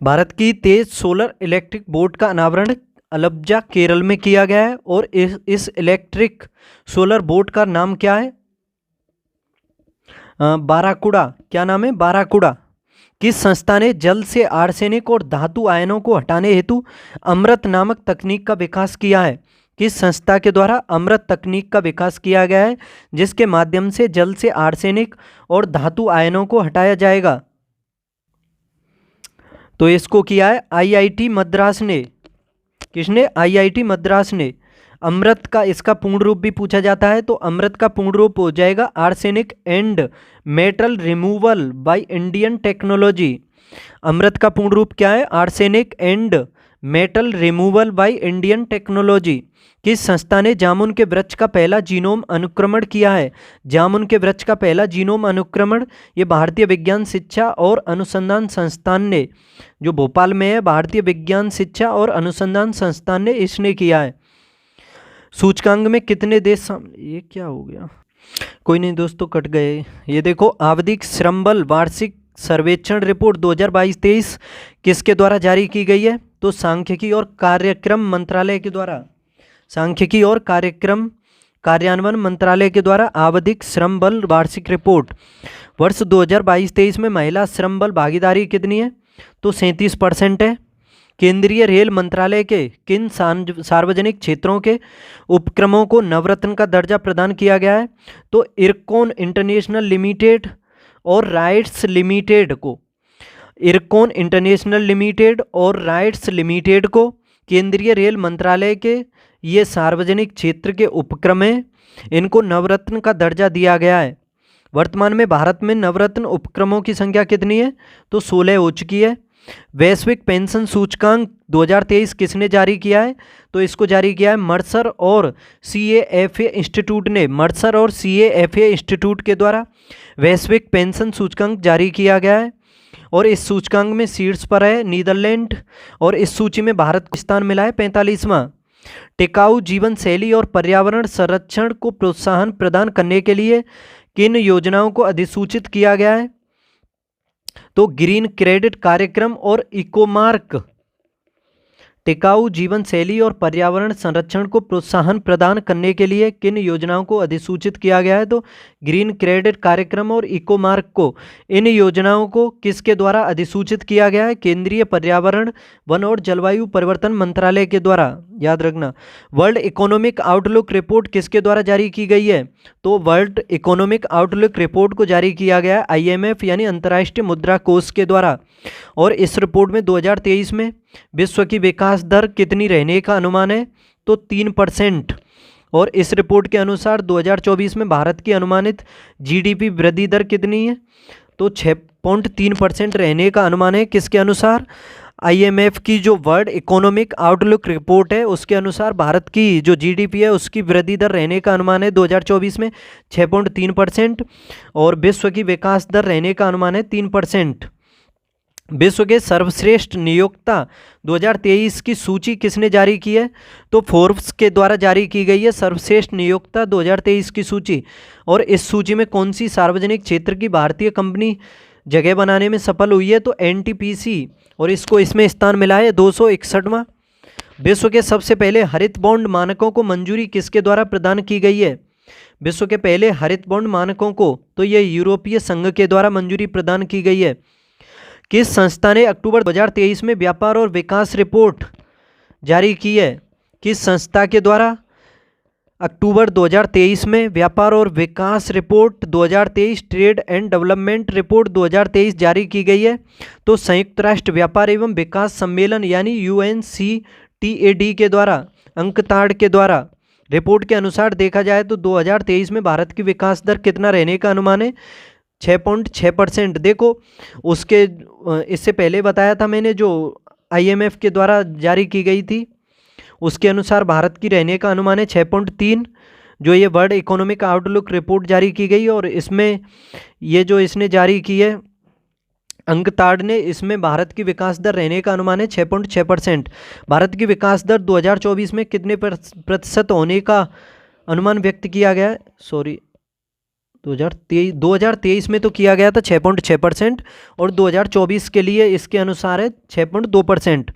भारत की तेज सोलर इलेक्ट्रिक बोट का अनावरण अलब्जा केरल में किया गया है। और इस इलेक्ट्रिक सोलर बोट का नाम क्या है? बाराकुड़ा। क्या नाम है? बाराकुड़ा। किस संस्था ने जल से आर्सेनिक और धातु आयनों को हटाने हेतु अमृत नामक तकनीक का विकास किया है? किस संस्था के द्वारा अमृत तकनीक का विकास किया गया है, जिसके माध्यम से जल से आर्सेनिक और धातु आयनों को हटाया जाएगा? तो इसको किया है आईआईटी मद्रास ने। किसने? आईआईटी मद्रास ने। अमृत का इसका पूर्ण रूप भी पूछा जाता है, तो अमृत का पूर्ण रूप हो जाएगा arsenic and metal removal by Indian technology. Amrit का पूर्ण रूप क्या है? Arsenic and metal removal by Indian technology. किस संस्था ने जामुन के वृक्ष का पहला जीनोम अनुक्रमण किया है? जामुन के वृक्ष का पहला जीनोम अनुक्रमण ये भारतीय विज्ञान शिक्षा और अनुसंधान संस्थान ने, जो भोपाल में है, भारतीय विज्ञान शिक्षा और अनुसंधान संस्थान ने इसने किया है। सूचकांक में कितने देश ये क्या हो गया? कोई नहीं दोस्तों, कट गए। ये देखो आवधिक श्रम बल वार्षिक सर्वेक्षण रिपोर्ट 2022-23 किसके द्वारा जारी की गई है? तो सांख्यिकी और कार्यक्रम मंत्रालय के द्वारा, सांख्यिकी और कार्यक्रम कार्यान्वयन मंत्रालय के द्वारा आवधिक श्रम बल वार्षिक रिपोर्ट। वर्ष 2022-23 में महिला श्रम बल भागीदारी कितनी है? तो 37% है। केंद्रीय रेल मंत्रालय के किन सार्वजनिक क्षेत्रों के उपक्रमों को नवरत्न का दर्जा प्रदान किया गया है? तो इरकॉन इंटरनेशनल लिमिटेड और राइट्स लिमिटेड को, इरकॉन इंटरनेशनल लिमिटेड और राइट्स लिमिटेड को केंद्रीय रेल मंत्रालय के ये सार्वजनिक क्षेत्र के उपक्रम हैं, इनको नवरत्न का दर्जा दिया गया है। वर्तमान में भारत में नवरत्न उपक्रमों की संख्या कितनी है? तो 16 हो चुकी है। वैश्विक पेंशन सूचकांक 2023 किसने जारी किया है? तो इसको जारी किया है मर्सर और CAFA इंस्टीट्यूट ने। मर्सर और CAFA इंस्टीट्यूट के द्वारा वैश्विक पेंशन सूचकांक जारी किया गया है और इस सूचकांक में शीर्ष पर है नीदरलैंड और इस सूची में भारत को स्थान मिला है 45वां। टिकाऊ जीवन शैली और पर्यावरण संरक्षण को प्रोत्साहन प्रदान करने के लिए किन योजनाओं को अधिसूचित किया गया है? तो ग्रीन क्रेडिट कार्यक्रम और इकोमार्क। टिकाऊ जीवन शैली और पर्यावरण संरक्षण को प्रोत्साहन प्रदान करने के लिए किन योजनाओं को अधिसूचित किया गया है? तो ग्रीन क्रेडिट कार्यक्रम और इकोमार्क को, इन योजनाओं को किसके द्वारा अधिसूचित किया गया है? केंद्रीय पर्यावरण वन और जलवायु परिवर्तन मंत्रालय के द्वारा। याद रखना। वर्ल्ड इकोनॉमिक आउटलुक रिपोर्ट किसके द्वारा जारी की गई है? तो वर्ल्ड इकोनॉमिक आउटलुक रिपोर्ट को जारी किया गया है IMF यानी अंतर्राष्ट्रीय मुद्रा कोष के द्वारा और इस रिपोर्ट में 2023 में विश्व की विकास दर कितनी रहने का अनुमान है? तो 3%। और इस रिपोर्ट के अनुसार 2024 में भारत की अनुमानित GDP वृद्धि दर कितनी है? तो 6.3% रहने का अनुमान है। किसके अनुसार? IMF की जो वर्ल्ड इकोनॉमिक आउटलुक रिपोर्ट है उसके अनुसार भारत की जो GDP है उसकी वृद्धि दर रहने का अनुमान है 2024 में 6.3% और विश्व की विकास दर रहने का अनुमान है 3%। विश्व के सर्वश्रेष्ठ नियोक्ता 2023 की सूची किसने जारी की है? तो फोर्ब्स के द्वारा जारी की गई है सर्वश्रेष्ठ नियोक्ता 2023 की सूची। और इस सूची में कौन सी सार्वजनिक क्षेत्र की भारतीय कंपनी जगह बनाने में सफल हुई है? तो NTPC और इसको इसमें स्थान मिला है 261वां। विश्व के सबसे पहले हरित बॉन्ड मानकों को मंजूरी किसके द्वारा प्रदान की गई है? विश्व के पहले हरित बॉन्ड मानकों को तो ये यूरोपीय संघ के द्वारा मंजूरी प्रदान की गई है। किस संस्था ने अक्टूबर 2023 में व्यापार और विकास रिपोर्ट जारी की है? किस संस्था के द्वारा अक्टूबर 2023 में व्यापार और विकास report 2023 trade and development report 2023 जारी की गई है? तो संयुक्त राष्ट्र व्यापार एवं विकास सम्मेलन यानी UNCTAD के द्वारा, अंकताड़ के द्वारा। रिपोर्ट के अनुसार देखा जाए तो 2023 में भारत की विकास दर कितना रहने का अनुमान है? 6.6%। देखो उसके इससे पहले बताया था मैंने जो IMF के द्वारा जारी की गई थी उसके अनुसार भारत की रहने का अनुमान है 6.3। जो ये वर्ल्ड इकोनॉमिक आउटलुक रिपोर्ट जारी की गई और इसमें ये जो इसने जारी की है अंकताड़ ने, इसमें भारत की विकास दर रहने का अनुमान है 6.6%। भारत की विकास दर 2024 में कितने प्रतिशत होने का अनुमान व्यक्त किया गया है? 2023 में तो किया गया था 6.6% और 2024 के लिए इसके अनुसार है 6.2%।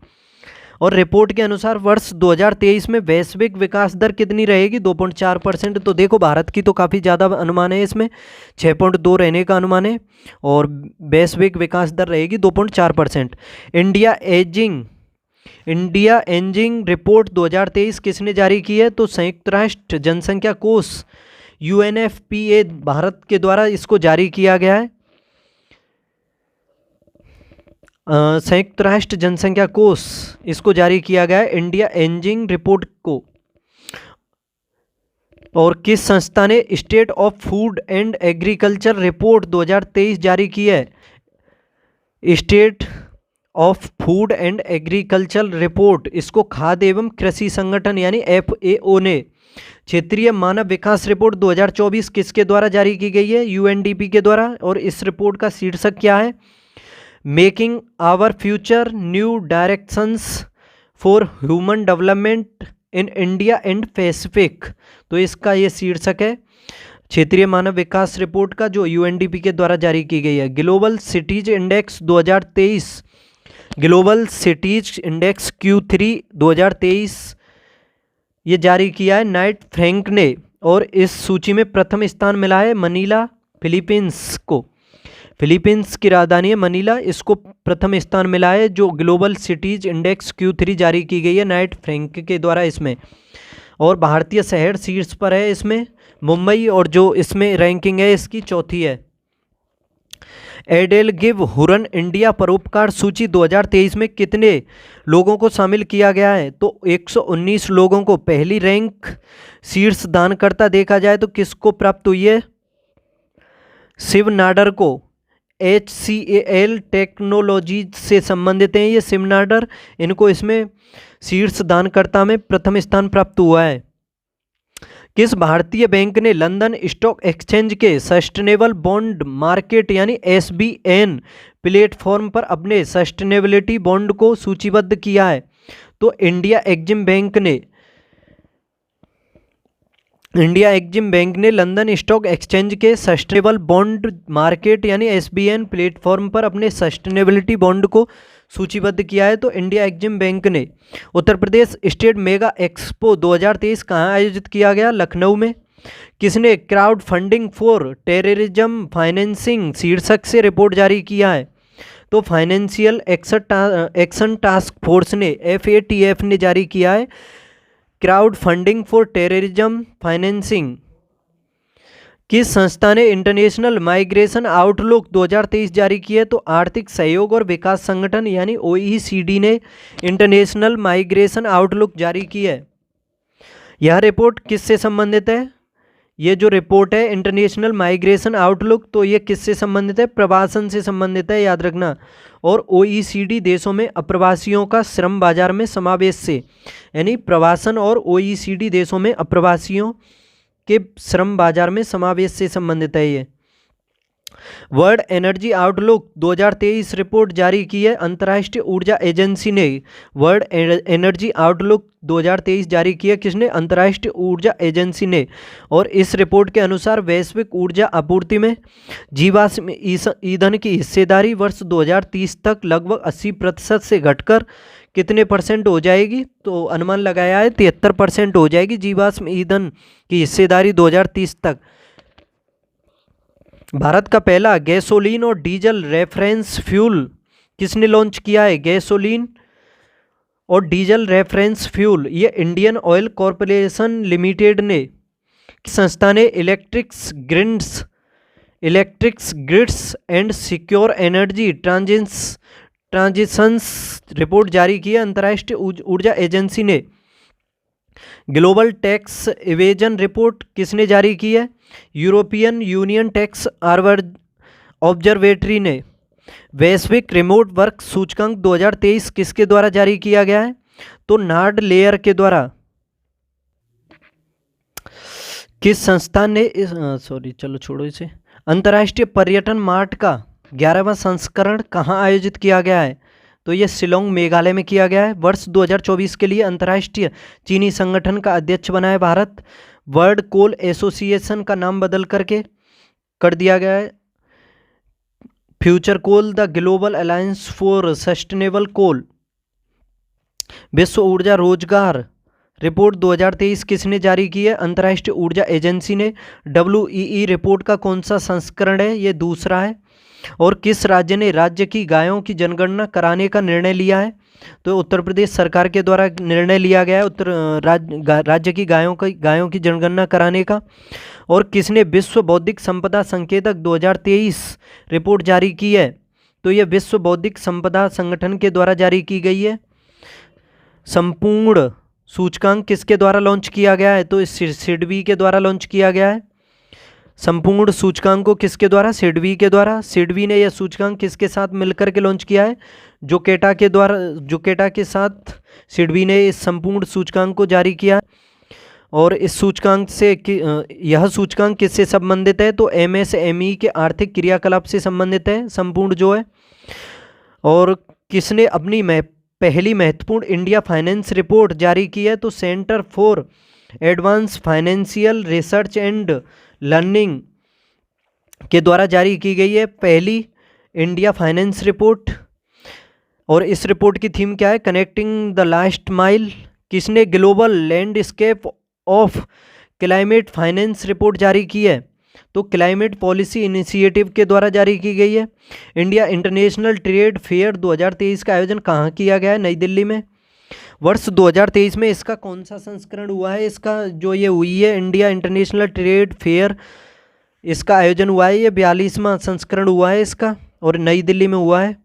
और रिपोर्ट के अनुसार वर्ष 2023 में वैश्विक विकास दर कितनी रहेगी? 2.4%। तो देखो भारत की तो काफ़ी ज़्यादा अनुमान है, इसमें 6.2 रहने का अनुमान है और वैश्विक विकास दर रहेगी 2.4%। इंडिया एजिंग रिपोर्ट 2023 किसने जारी की है? तो संयुक्त राष्ट्र जनसंख्या कोष UNFPA भारत के द्वारा इसको जारी किया गया है। संयुक्त राष्ट्र जनसंख्या कोष इसको जारी किया गया है इंडिया एजिंग रिपोर्ट को। और किस संस्था ने state of food and agriculture report 2023 जारी की है? State of food and agriculture report इसको खाद्य एवं कृषि संगठन यानी FAO ने। क्षेत्रीय मानव विकास रिपोर्ट 2024 किसके द्वारा जारी की गई है? UNDP के द्वारा। और इस रिपोर्ट का शीर्षक क्या है? Making our future new directions for human development in India and Pacific. तो इसका ये शीर्षक है। क्षेत्रीय मानव विकास रिपोर्ट का, जो यूएनडीपी के द्वारा जारी की गई है। Global cities index 2023, global cities index Q3 2023 ये जारी किया है नाइट फ्रैंक ने, और इस सूची में प्रथम स्थान मिला है मनीला, फिलीपींस को। फिलीपींस की राजधानी है मनीला, इसको प्रथम स्थान मिला है, जो ग्लोबल सिटीज इंडेक्स Q3 जारी की गई है नाइट फ्रैंक के द्वारा इसमें। और भारतीय शहर शीर्ष पर है इसमें मुंबई, और जो इसमें रैंकिंग है इसकी चौथी है। एडेल गिव हुरन इंडिया परोपकार सूची 2023 में कितने लोगों को शामिल किया गया है? तो 119 लोगों को। पहली रैंक शीर्ष दानकर्ता देखा जाए तो किसको प्राप्त हुई है? शिव नाडर को। HCAL टेक्नोलॉजीज से संबंधित हैं ये शिव नाडर, इनको इसमें शीर्ष दानकर्ता में प्रथम स्थान प्राप्त हुआ है। किस भारतीय बैंक ने लंदन स्टॉक एक्सचेंज के सस्टेनेबल बॉन्ड मार्केट यानी SBN प्लेटफॉर्म पर अपने सस्टेनेबिलिटी बॉन्ड को सूचीबद्ध किया है? तो इंडिया एक्जिम बैंक ने लंदन स्टॉक एक्सचेंज के सस्टेनेबल बॉन्ड मार्केट यानी SBN प्लेटफॉर्म पर अपने सस्टेनेबिलिटी बॉन्ड को सूचीबद्ध किया है। तो इंडिया एक्जिम बैंक ने। Uttar Pradesh state mega expo 2023 कहाँ आयोजित किया गया? लखनऊ में। किसने crowd funding for terrorism financing शीर्षक से रिपोर्ट जारी किया है? तो फाइनेंशियल एक्शन टास्क फोर्स ने, FATF ने जारी किया है crowd funding for terrorism financing. किस संस्था ने इंटरनेशनल माइग्रेशन आउटलुक 2023 जारी की है? तो आर्थिक सहयोग और विकास संगठन यानी OECD ने इंटरनेशनल माइग्रेशन आउटलुक जारी की है। यह रिपोर्ट किससे संबंधित है? ये जो रिपोर्ट है इंटरनेशनल माइग्रेशन आउटलुक, तो ये किससे संबंधित है? प्रवासन से संबंधित है, याद रखना। और OECD देशों में अप्रवासियों का श्रम बाजार में समावेश से, यानी प्रवासन और OECD देशों में अप्रवासियों के श्रम बाजार में समावेश से संबंधित है ये। वर्ल्ड एनर्जी आउटलुक 2023 रिपोर्ट जारी की है अंतर्राष्ट्रीय ऊर्जा एजेंसी ने। वर्ल्ड एनर्जी आउटलुक 2023 जारी किया किसने? अंतर्राष्ट्रीय ऊर्जा एजेंसी ने। और इस रिपोर्ट के अनुसार वैश्विक ऊर्जा आपूर्ति में जीवाश्म ईंधन की हिस्सेदारी वर्ष 2030 तक लगभग 80% से घटकर कितने % हो जाएगी? तो अनुमान लगाया है 73% हो जाएगी जीवाश्म ईंधन की हिस्सेदारी 2030 तक। भारत का पहला गैसोलीन और डीजल रेफरेंस फ्यूल किसने लॉन्च किया है? गैसोलीन और डीजल रेफरेंस फ्यूल ये इंडियन ऑयल कॉरपोरेशन लिमिटेड ने, संस्था ने electrics grids and secure energy transitions report जारी की है अंतर्राष्ट्रीय ऊर्जा एजेंसी ने। ग्लोबल टैक्स इवेजन रिपोर्ट किसने जारी की है? यूरोपियन यूनियन टैक्स ऑब्जर्वेटरी ने। वैश्विक रिमोट वर्क सूचकांक 2023 किसके द्वारा जारी किया गया है? तो नार्ड लेयर के द्वारा। किस संस्थान ने चलो छोड़ो इसे। अंतर्राष्ट्रीय पर्यटन मार्ट का 11वां संस्करण कहाँ आयोजित किया गया है? तो ये शिलोंग मेघालय में किया गया है। वर्ष 2024 के लिए अंतर्राष्ट्रीय चीनी संगठन का अध्यक्ष बना है भारत। वर्ल्ड कोल एसोसिएशन का नाम बदल करके कर दिया गया है future coal, the global alliance for sustainable coal. विश्व ऊर्जा रोजगार रिपोर्ट 2023 किसने जारी की है? अंतर्राष्ट्रीय ऊर्जा एजेंसी ने। WEE रिपोर्ट का कौन सा संस्करण है? ये दूसरा है। और किस राज्य ने राज्य की गायों की जनगणना कराने का निर्णय लिया है? तो उत्तर प्रदेश सरकार के द्वारा निर्णय लिया गया है राज्य की गायों की जनगणना कराने का। और किसने विश्व बौद्धिक संपदा संकेतक 2023 रिपोर्ट जारी की है? तो यह विश्व बौद्धिक संपदा संगठन के द्वारा जारी की गई है। संपूर्ण सूचकांक किसके द्वारा लॉन्च किया गया है? तो सिडबी के द्वारा लॉन्च किया गया है। संपूर्ण सूचकांक को किसके द्वारा? सिडबी के द्वारा। सिडबी ने यह सूचकांक किसके साथ मिलकर के लॉन्च किया है? जोकेटा के साथ सिडबी ने इस संपूर्ण सूचकांक को जारी किया। और इस सूचकांक से यह सूचकांक किससे संबंधित है? तो MSME के आर्थिक क्रियाकलाप से संबंधित है संपूर्ण जो है। और किसने अपनी पहली महत्वपूर्ण इंडिया फाइनेंस रिपोर्ट जारी की है? तो centre for advance financial research and learning के द्वारा जारी की गई है पहली इंडिया फाइनेंस रिपोर्ट। और इस रिपोर्ट की थीम क्या है? Connecting the last mile. किसने global landscape of climate finance report जारी की है? तो क्लाइमेट पॉलिसी इनिशिएटिव के द्वारा जारी की गई है। इंडिया इंटरनेशनल ट्रेड फेयर 2023 का आयोजन कहाँ किया गया है? नई दिल्ली में। वर्ष 2023 में इसका कौन सा संस्करण हुआ है? इसका जो ये हुई है इंडिया इंटरनेशनल ट्रेड फेयर, इसका आयोजन हुआ है, ये 42वां संस्करण हुआ है इसका, और नई दिल्ली में हुआ है।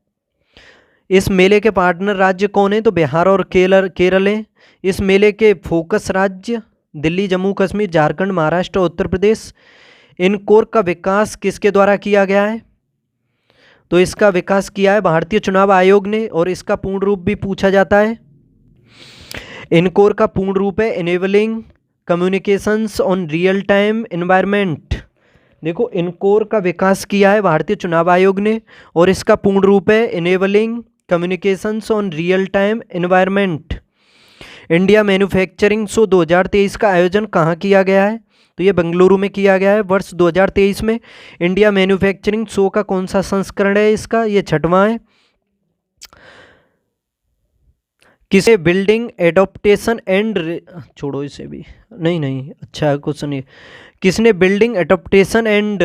इस मेले के पार्टनर राज्य कौन है? तो बिहार और केरल हैं। इस मेले के फोकस राज्य दिल्ली, जम्मू कश्मीर, झारखंड, महाराष्ट्र, उत्तर प्रदेश। इनकोर का विकास किसके द्वारा किया गया है? तो इसका विकास किया है भारतीय चुनाव आयोग ने, और इसका पूर्ण रूप भी पूछा जाता है। इनकोर का पूर्ण रूप है enabling communications on real time environment. देखो, इनकोर का विकास किया है भारतीय चुनाव आयोग ने, और इसका पूर्ण रूप है enabling communications on real time environment. India manufacturing show 2023 का आयोजन कहाँ किया गया है? तो ये बेंगलुरु में किया गया है। वर्ष 2023 में इंडिया मैन्युफैक्चरिंग शो का कौन सा संस्करण है इसका? ये 6वां है। किसे बिल्डिंग एडॉप्टेशन एंड, छोड़ो इसे भी, नहीं अच्छा क्वेश्चन ये, किसने building adaptation and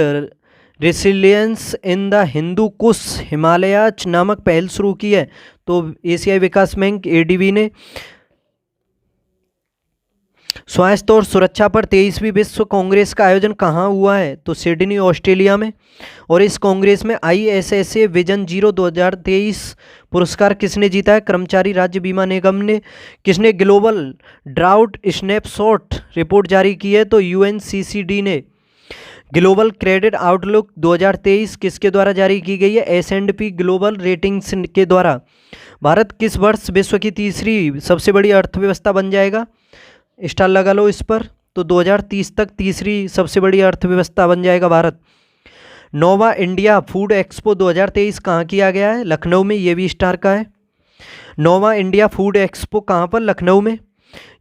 resilience in the Hindu Kush Himalayas नामक पहल शुरू की है? तो एशियाई विकास बैंक एडीबी ने। स्वास्थ्य और सुरक्षा पर 23वीं विश्व कांग्रेस का आयोजन कहाँ हुआ है? तो सिडनी, ऑस्ट्रेलिया में। और इस कांग्रेस में ISSA विजन 0 2023 पुरस्कार किसने जीता है? कर्मचारी राज्य बीमा निगम ने। किसने ग्लोबल ड्राउट स्नैपशॉट रिपोर्ट जारी की है? तो UNCCD ने। ग्लोबल क्रेडिट आउटलुक 2023 किसके द्वारा जारी की गई है? S&P ग्लोबल रेटिंग्स के द्वारा। भारत किस वर्ष विश्व की तीसरी सबसे बड़ी अर्थव्यवस्था बन जाएगा? स्टार लगा लो इस पर। तो 2030 तक तीसरी सबसे बड़ी अर्थव्यवस्था बन जाएगा भारत। 9वां इंडिया फूड एक्सपो 2023 कहाँ किया गया है? लखनऊ में। ये भी स्टार का है। 9वां इंडिया फूड एक्सपो कहाँ पर? लखनऊ में।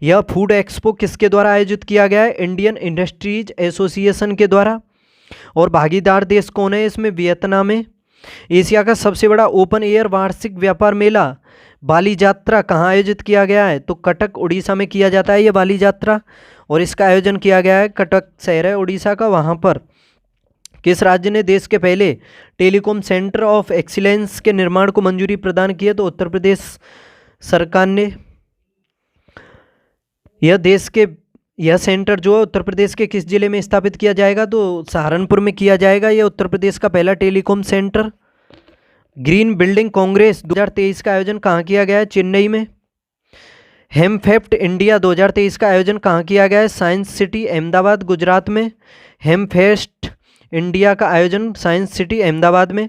यह फूड एक्सपो किसके द्वारा आयोजित किया गया है? इंडियन इंडस्ट्रीज एसोसिएशन के द्वारा। और भागीदार देश कौन है इसमें? वियतनाम है। एशिया का सबसे बड़ा ओपन एयर वार्षिक व्यापार मेला बाली यात्रा कहाँ आयोजित किया गया है? तो कटक, उड़ीसा में किया जाता है ये बाली यात्रा, और इसका आयोजन किया गया है, कटक शहर है उड़ीसा का, वहाँ पर। किस राज्य ने देश के पहले टेलीकॉम सेंटर ऑफ एक्सीलेंस के निर्माण को मंजूरी प्रदान की है? तो उत्तर प्रदेश सरकार ने। यह सेंटर जो है उत्तर प्रदेश के किस जिले में स्थापित किया जाएगा? तो सहारनपुर में किया जाएगा। यह उत्तर प्रदेश का पहला telecom centre. Green building Congress 2023 का आयोजन कहाँ किया गया है? चेन्नई में। हेमफेस्ट इंडिया 2023 का आयोजन कहाँ किया गया है? साइंस सिटी अहमदाबाद, गुजरात में। हेमफेस्ट इंडिया का आयोजन साइंस सिटी अहमदाबाद में।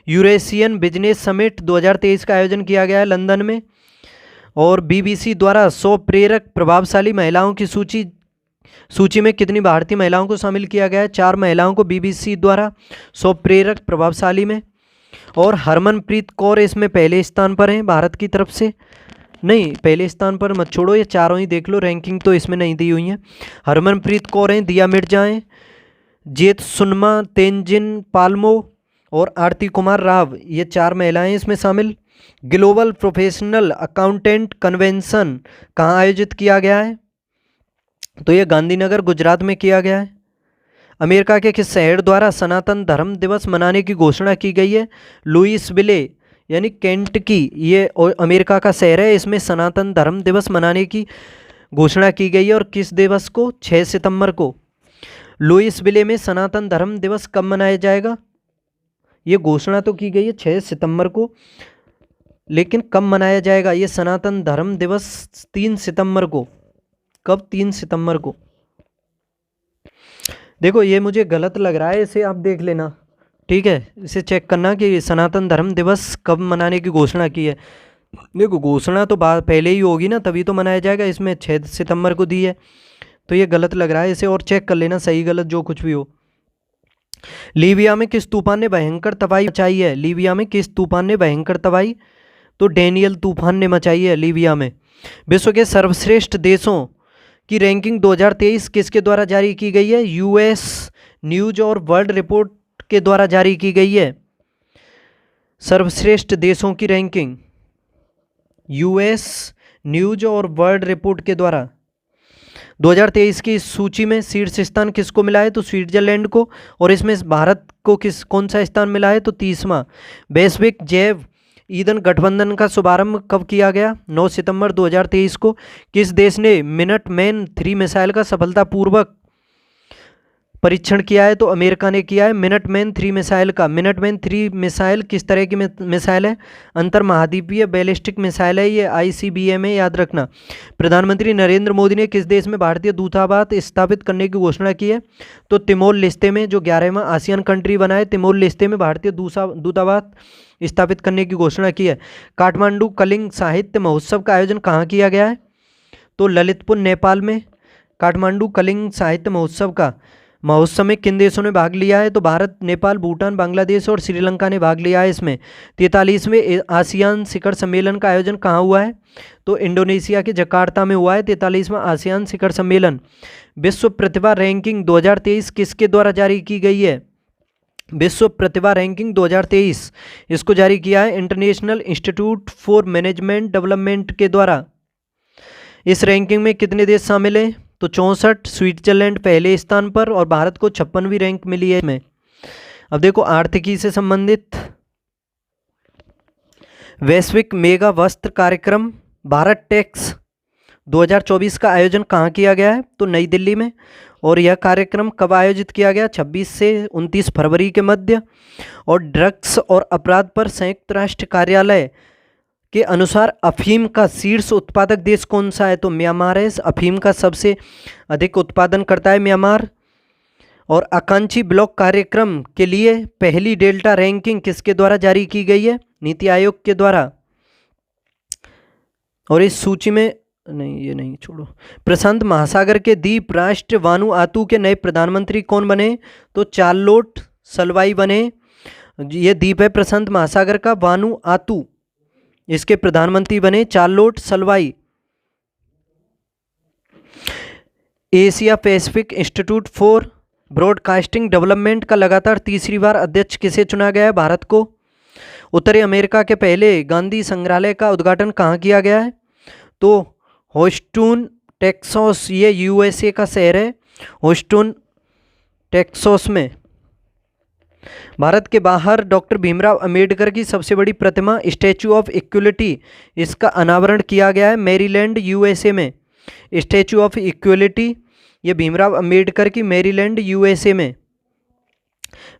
यूरेशियन बिजनेस समिट 2023 का आयोजन किया गया है लंदन में। और BBC द्वारा 100 प्रेरक प्रभावशाली महिलाओं की सूची में कितनी भारतीय महिलाओं को शामिल किया गया है? 4 महिलाओं को BBC द्वारा 100 प्रेरक प्रभावशाली में। और हरमनप्रीत कौर इसमें पहले स्थान पर हैं भारत की तरफ से। नहीं, पहले स्थान पर मत छोड़ो, ये चारों ही देख लो, रैंकिंग तो इसमें नहीं दी हुई है। हरमनप्रीत कौर हैं, दिया मिर्जा हैं, जेत सुनमा तेंजिन पालमो और आरती कुमार राव, ये 4 महिलाएं इसमें शामिल। ग्लोबल प्रोफेशनल अकाउंटेंट कन्वेंशन कहाँ आयोजित किया गया है? तो ये गांधीनगर, गुजरात में किया गया है। अमेरिका के किस शहर द्वारा सनातन धर्म दिवस मनाने की घोषणा की गई है? लुइसविले यानी केंटकी, ये अमेरिका का शहर है, इसमें सनातन धर्म दिवस मनाने की घोषणा की गई है। और किस दिवस को? 6 सितंबर को। लुइसविले में सनातन धर्म दिवस कब मनाया जाएगा? ये घोषणा तो की गई है 6 सितंबर को, लेकिन कब मनाया जाएगा ये सनातन धर्म दिवस? 3 सितंबर को। कब? 3 सितंबर को। देखो, ये मुझे गलत लग रहा है, इसे आप देख लेना, ठीक है? इसे चेक करना कि सनातन धर्म दिवस कब मनाने की घोषणा की है। देखो, घोषणा तो पहले ही होगी ना, तभी तो मनाया जाएगा। इसमें 6 सितंबर को दी है, तो ये गलत लग रहा है, इसे और चेक कर लेना, सही गलत जो कुछ भी हो। लीबिया में किस तूफान ने भयंकर तबाही मचाई है? लीबिया में किस तूफान ने भयंकर तबाही? तो डेनियल तूफान ने मचाई है लीबिया में। विश्व के सर्वश्रेष्ठ देशों की रैंकिंग 2023 किसके द्वारा जारी की गई है? US न्यूज और वर्ल्ड रिपोर्ट के द्वारा जारी की गई है? सर्वश्रेष्ठ देशों की रैंकिंग यूएस न्यूज और वर्ल्ड रिपोर्ट के द्वारा 2023 की इस सूची में शीर्ष स्थान किसको मिला है? तो स्विट्जरलैंड को। और इसमें भारत को कौन सा स्थान मिला है? तो 30वां। वैश्विक जैव ईंधन गठबंधन का शुभारंभ कब किया गया? 9 सितंबर 2023 को। किस देश ने मिनटमैन 3 मिसाइल का सफलतापूर्वक परीक्षण किया है? तो अमेरिका ने किया है मिनटमैन 3 मिसाइल का। मिनटमैन 3 मिसाइल किस तरह की मिसाइल है? अंतर महाद्वीपीय बैलिस्टिक मिसाइल है, ये ICBM है, याद रखना। प्रधानमंत्री नरेंद्र मोदी ने किस देश में भारतीय दूतावास स्थापित करने की घोषणा की है? तो तिमोर लेस्ते में, जो 11वां आसियान कंट्री बना है, तिमोर लेस्ते में भारतीय दूतावास स्थापित करने की घोषणा की है। काठमांडू कलिंग साहित्य महोत्सव का आयोजन कहाँ किया गया है? तो ललितपुर नेपाल में काठमांडू कलिंग साहित्य महोत्सव में किन देशों ने भाग लिया है? तो भारत, नेपाल, भूटान, बांग्लादेश और श्रीलंका ने भाग लिया है इसमें। 43वें आसियान शिखर सम्मेलन का आयोजन कहाँ हुआ है? तो इंडोनेशिया के जकार्ता में हुआ है 43वां आसियान शिखर सम्मेलन। विश्व प्रतिभा रैंकिंग 2023 किसके द्वारा जारी की गई है? विश्व प्रतिभा रैंकिंग 2023 इसको जारी किया है international institute for management development के द्वारा। इस रैंकिंग में कितने देश शामिल हैं? तो 64। स्विट्जरलैंड पहले स्थान पर और भारत को 56वीं रैंक मिली है इसमें। अब देखो आर्थिकी से संबंधित वैश्विक मेगा वस्त्र कार्यक्रम भारत टेक्स 2024 का आयोजन कहाँ किया गया है? तो नई दिल्ली में। और यह कार्यक्रम कब आयोजित किया गया? 26 से 29 फरवरी के मध्य। और ड्रग्स और अपराध पर संयुक्त राष्ट्र कार्यालय के अनुसार अफीम का शीर्ष उत्पादक देश कौन सा है? तो म्यांमार है। अफीम का सबसे अधिक उत्पादन करता है म्यांमार। और आकांक्षी ब्लॉक कार्यक्रम के लिए पहली डेल्टा रैंकिंग किसके द्वारा जारी की गई है? नीति आयोग के द्वारा। और इस सूची में ये नहीं छोड़ो। प्रशांत महासागर के द्वीप राष्ट्र वानुआतू के नए प्रधानमंत्री कौन बने? तो चार्लोट सलवाई बने। ये द्वीप है प्रशांत महासागर का, वानुआतू, इसके प्रधानमंत्री बने Charlot Salwai. Asia Pacific institute for broadcasting development का लगातार तीसरी बार अध्यक्ष किसे चुना गया है? भारत को। उत्तरी अमेरिका के पहले गांधी संग्रहालय का उद्घाटन कहाँ किया गया है? तो ह्यूस्टन टेक्सास, ये USA का शहर है, ह्यूस्टन टेक्सास में। भारत के बाहर डॉक्टर भीमराव अंबेडकर की सबसे बड़ी प्रतिमा स्टैचू ऑफ इक्वलिटी, इसका अनावरण किया गया है मैरीलैंड USA में। स्टैचू ऑफ इक्वलिटी ये भीमराव अंबेडकर की मैरीलैंड USA में।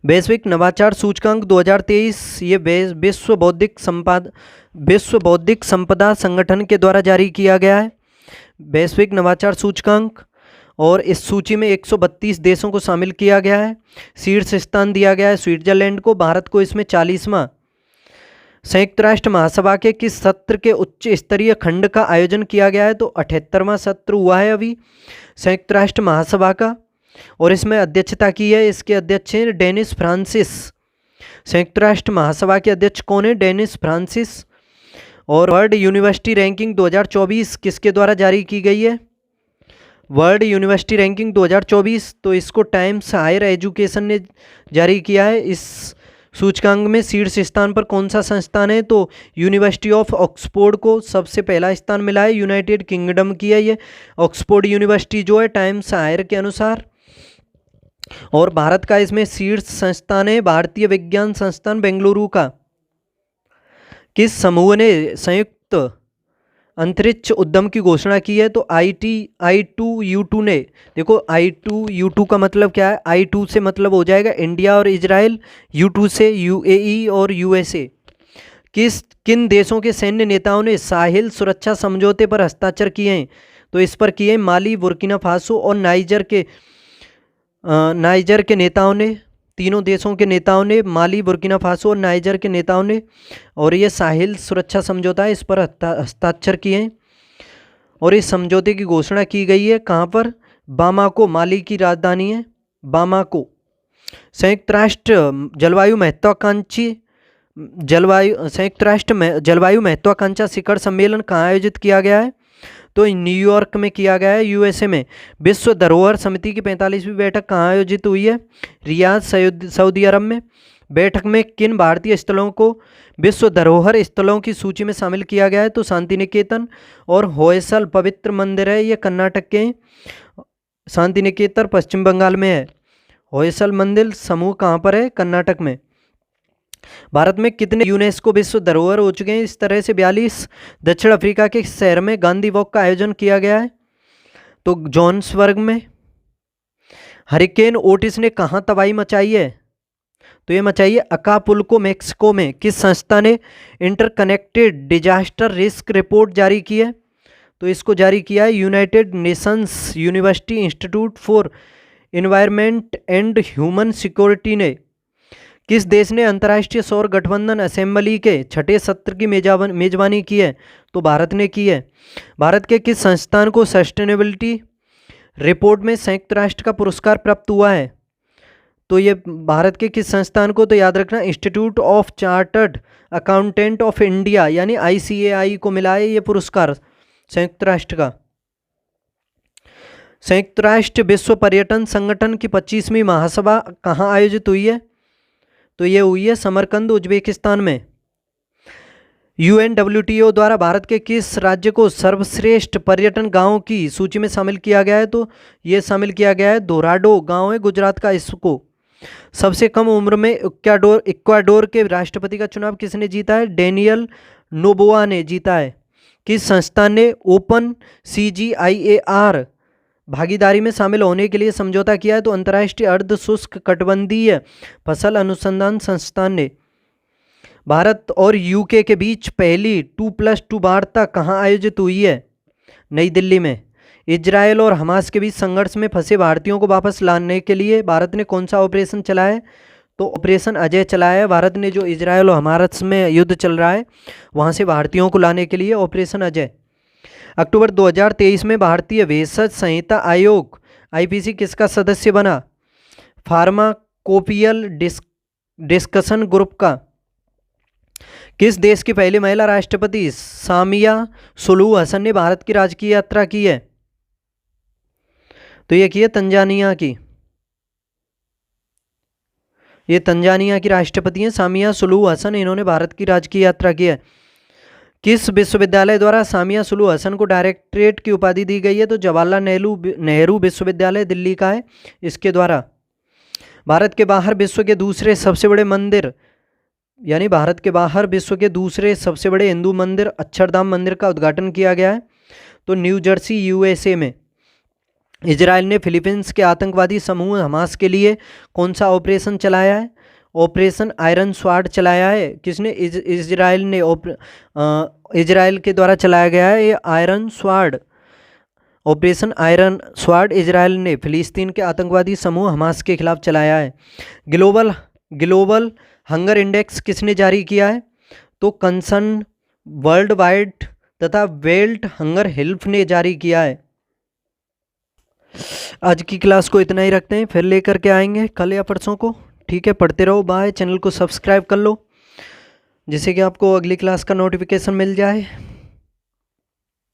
वैश्विक नवाचार सूचकांक 2023 ये विश्व बौद्धिक संपदा संगठन के द्वारा जारी किया गया है, वैश्विक नवाचार सूचकांक। और इस सूची में 132 देशों को शामिल किया गया है। शीर्ष स्थान दिया गया है स्विट्जरलैंड को, भारत को इसमें 40वां। संयुक्त राष्ट्र महासभा के किस सत्र के उच्च स्तरीय खंड का आयोजन किया गया है? तो 78वां सत्र हुआ है अभी संयुक्त राष्ट्र महासभा का। और इसमें अध्यक्षता की है, इसके अध्यक्ष हैं डेनिस फ्रांसिस। संयुक्त राष्ट्र महासभा के अध्यक्ष कौन है? Dennis Francis. और वर्ल्ड यूनिवर्सिटी रैंकिंग 2024 किसके द्वारा जारी की गई है? वर्ल्ड यूनिवर्सिटी रैंकिंग 2024 तो इसको टाइम्स हायर एजुकेशन ने जारी किया है। इस सूचकांक में शीर्ष स्थान पर कौन सा संस्थान है? तो यूनिवर्सिटी ऑफ ऑक्सफोर्ड को सबसे पहला स्थान मिला है, यूनाइटेड किंगडम की है ये ऑक्सफोर्ड यूनिवर्सिटी जो है टाइम्स हायर के अनुसार। और भारत का इसमें शीर्ष संस्थान है भारतीय विज्ञान संस्थान बेंगलुरु का। किस समूह ने संयुक्त अंतरिक्ष उद्यम की घोषणा की है? तो I2U2 ने। देखो I2U2 का मतलब क्या है? I2 से मतलब हो जाएगा इंडिया और इजराइल, U2 से UAE और USA। किन देशों के सैन्य नेताओं ने साहिल सुरक्षा समझौते पर हस्ताक्षर किए हैं? तो इस पर किए माली, बुर्किना फासो और नाइजर के नेताओं ने, तीनों देशों के नेताओं ने, माली, बुर्किना फासो और नाइजर के नेताओं ने। और ये साहिल सुरक्षा समझौता है, इस पर हस्ताक्षर किए हैं। और इस समझौते की घोषणा की गई है कहाँ पर? बामाको, माली की राजधानी है बामाको। संयुक्त राष्ट्र जलवायु महत्वाकांक्षा शिखर सम्मेलन कहाँ आयोजित किया गया है? तो न्यूयॉर्क में किया गया है, यूएसए में। विश्व धरोहर समिति की 45वीं बैठक कहाँ आयोजित हुई है? रियाद, सऊदी अरब में। बैठक में किन भारतीय स्थलों को विश्व धरोहर स्थलों की सूची में शामिल किया गया है? तो शांति निकेतन और होयसल पवित्र मंदिर है, ये कर्नाटक के। शांति निकेतन पश्चिम बंगाल में है। होयसल मंदिर समूह कहाँ पर है? कर्नाटक में। भारत में कितने यूनेस्को विश्व धरोहर हो चुके हैं? इस तरह से 42। दक्षिण अफ्रीका के शहर में गांधी वॉक का आयोजन किया गया है, तो जोहान्सबर्ग में। हरिकेन ओटिस ने कहाँ तबाही मचाई है? तो ये मचाई है अकापुल्को, मेक्सिको में। किस संस्था ने इंटरकनेक्टेड डिजास्टर रिस्क रिपोर्ट जारी की है? तो इसको जारी किया है United Nations university institute for environment and human security ने। किस देश ने अंतर्राष्ट्रीय सौर गठबंधन असेंबली के छठे सत्र की मेजबानी की है? तो भारत ने की है। भारत के किस संस्थान को सस्टेनेबिलिटी रिपोर्ट में संयुक्त राष्ट्र का पुरस्कार प्राप्त हुआ है? तो ये भारत के किस संस्थान को? तो याद रखना, institute of chartered accountant of India यानी ICAI को मिला है ये पुरस्कार संयुक्त राष्ट्र का। संयुक्त राष्ट्र विश्व पर्यटन संगठन की 25वीं महासभा कहाँ आयोजित हुई है? तो ये हुई है समरकंद, उज्बेकिस्तान में। UNWTO द्वारा भारत के किस राज्य को सर्वश्रेष्ठ पर्यटन गांव की सूची में शामिल किया गया है? तो ये शामिल किया गया है धोराडो गांव है गुजरात का। इसको सबसे कम उम्र में इक्वाडोर के राष्ट्रपति का चुनाव किसने जीता है? डेनियल नोबोआ ने जीता है। किस संस्था ने ओपन CGIAR भागीदारी में शामिल होने के लिए समझौता किया है? तो अंतर्राष्ट्रीय अर्ध शुष्क कटिबंधीय फसल अनुसंधान संस्थान ने। भारत और UK के बीच पहली 2+2 वार्ता कहाँ आयोजित हुई है? नई दिल्ली में। इजरायल और हमास के बीच संघर्ष में फंसे भारतीयों को वापस लाने के लिए भारत ने कौन सा ऑपरेशन चलाया है? तो ऑपरेशन अजय चलाया है भारत ने, जो इजरायल और हमास में युद्ध चल रहा है वहाँ से भारतीयों को लाने के लिए ऑपरेशन अजय। अक्टूबर 2023 में भारतीय भेषज संहिता आयोग IPC किसका सदस्य बना? फार्माकोपियल डिस्कशन ग्रुप का। किस देश की पहली महिला राष्ट्रपति सामिया सुलूहु हसन ने भारत की राजकीय यात्रा की है? तो ये की है तंजानिया की। ये तंजानिया की राष्ट्रपति हैं सामिया सुलूहु हसन, इन्होंने भारत की राजकीय यात्रा की है। किस विश्वविद्यालय द्वारा सामिया सुलूहु हसन को डायरेक्टरेट की उपाधि दी गई है? तो जवाहरलाल नेहरू विश्वविद्यालय दिल्ली का है, इसके द्वारा। भारत के बाहर विश्व के दूसरे सबसे बड़े मंदिर यानी भारत के बाहर विश्व के दूसरे सबसे बड़े हिंदू मंदिर अक्षरधाम मंदिर का उद्घाटन किया गया है, तो न्यू जर्सी USA में। इजराइल ने फिलीपींस के आतंकवादी समूह हमास के लिए कौन सा ऑपरेशन चलाया है? ऑपरेशन आयरन स्वाड चलाया है। किसने? इजराइल ने इजराइल के द्वारा चलाया गया है ये आयरन स्वाड। ऑपरेशन आयरन स्वाड इजराइल ने फिलिस्तीन के आतंकवादी समूह हमास के खिलाफ चलाया है। ग्लोबल हंगर इंडेक्स किसने जारी किया है? तो कंसर्न वर्ल्ड वाइड तथा वेल्ट हंगर हेल्प ने जारी किया है। आज की क्लास को इतना ही रखते हैं, फिर लेकर के आएंगे कल या परसों को। ठीक है, पढ़ते रहो। बाय। चैनल को सब्सक्राइब कर लो जिससे कि आपको अगली क्लास का नोटिफिकेशन मिल जाए।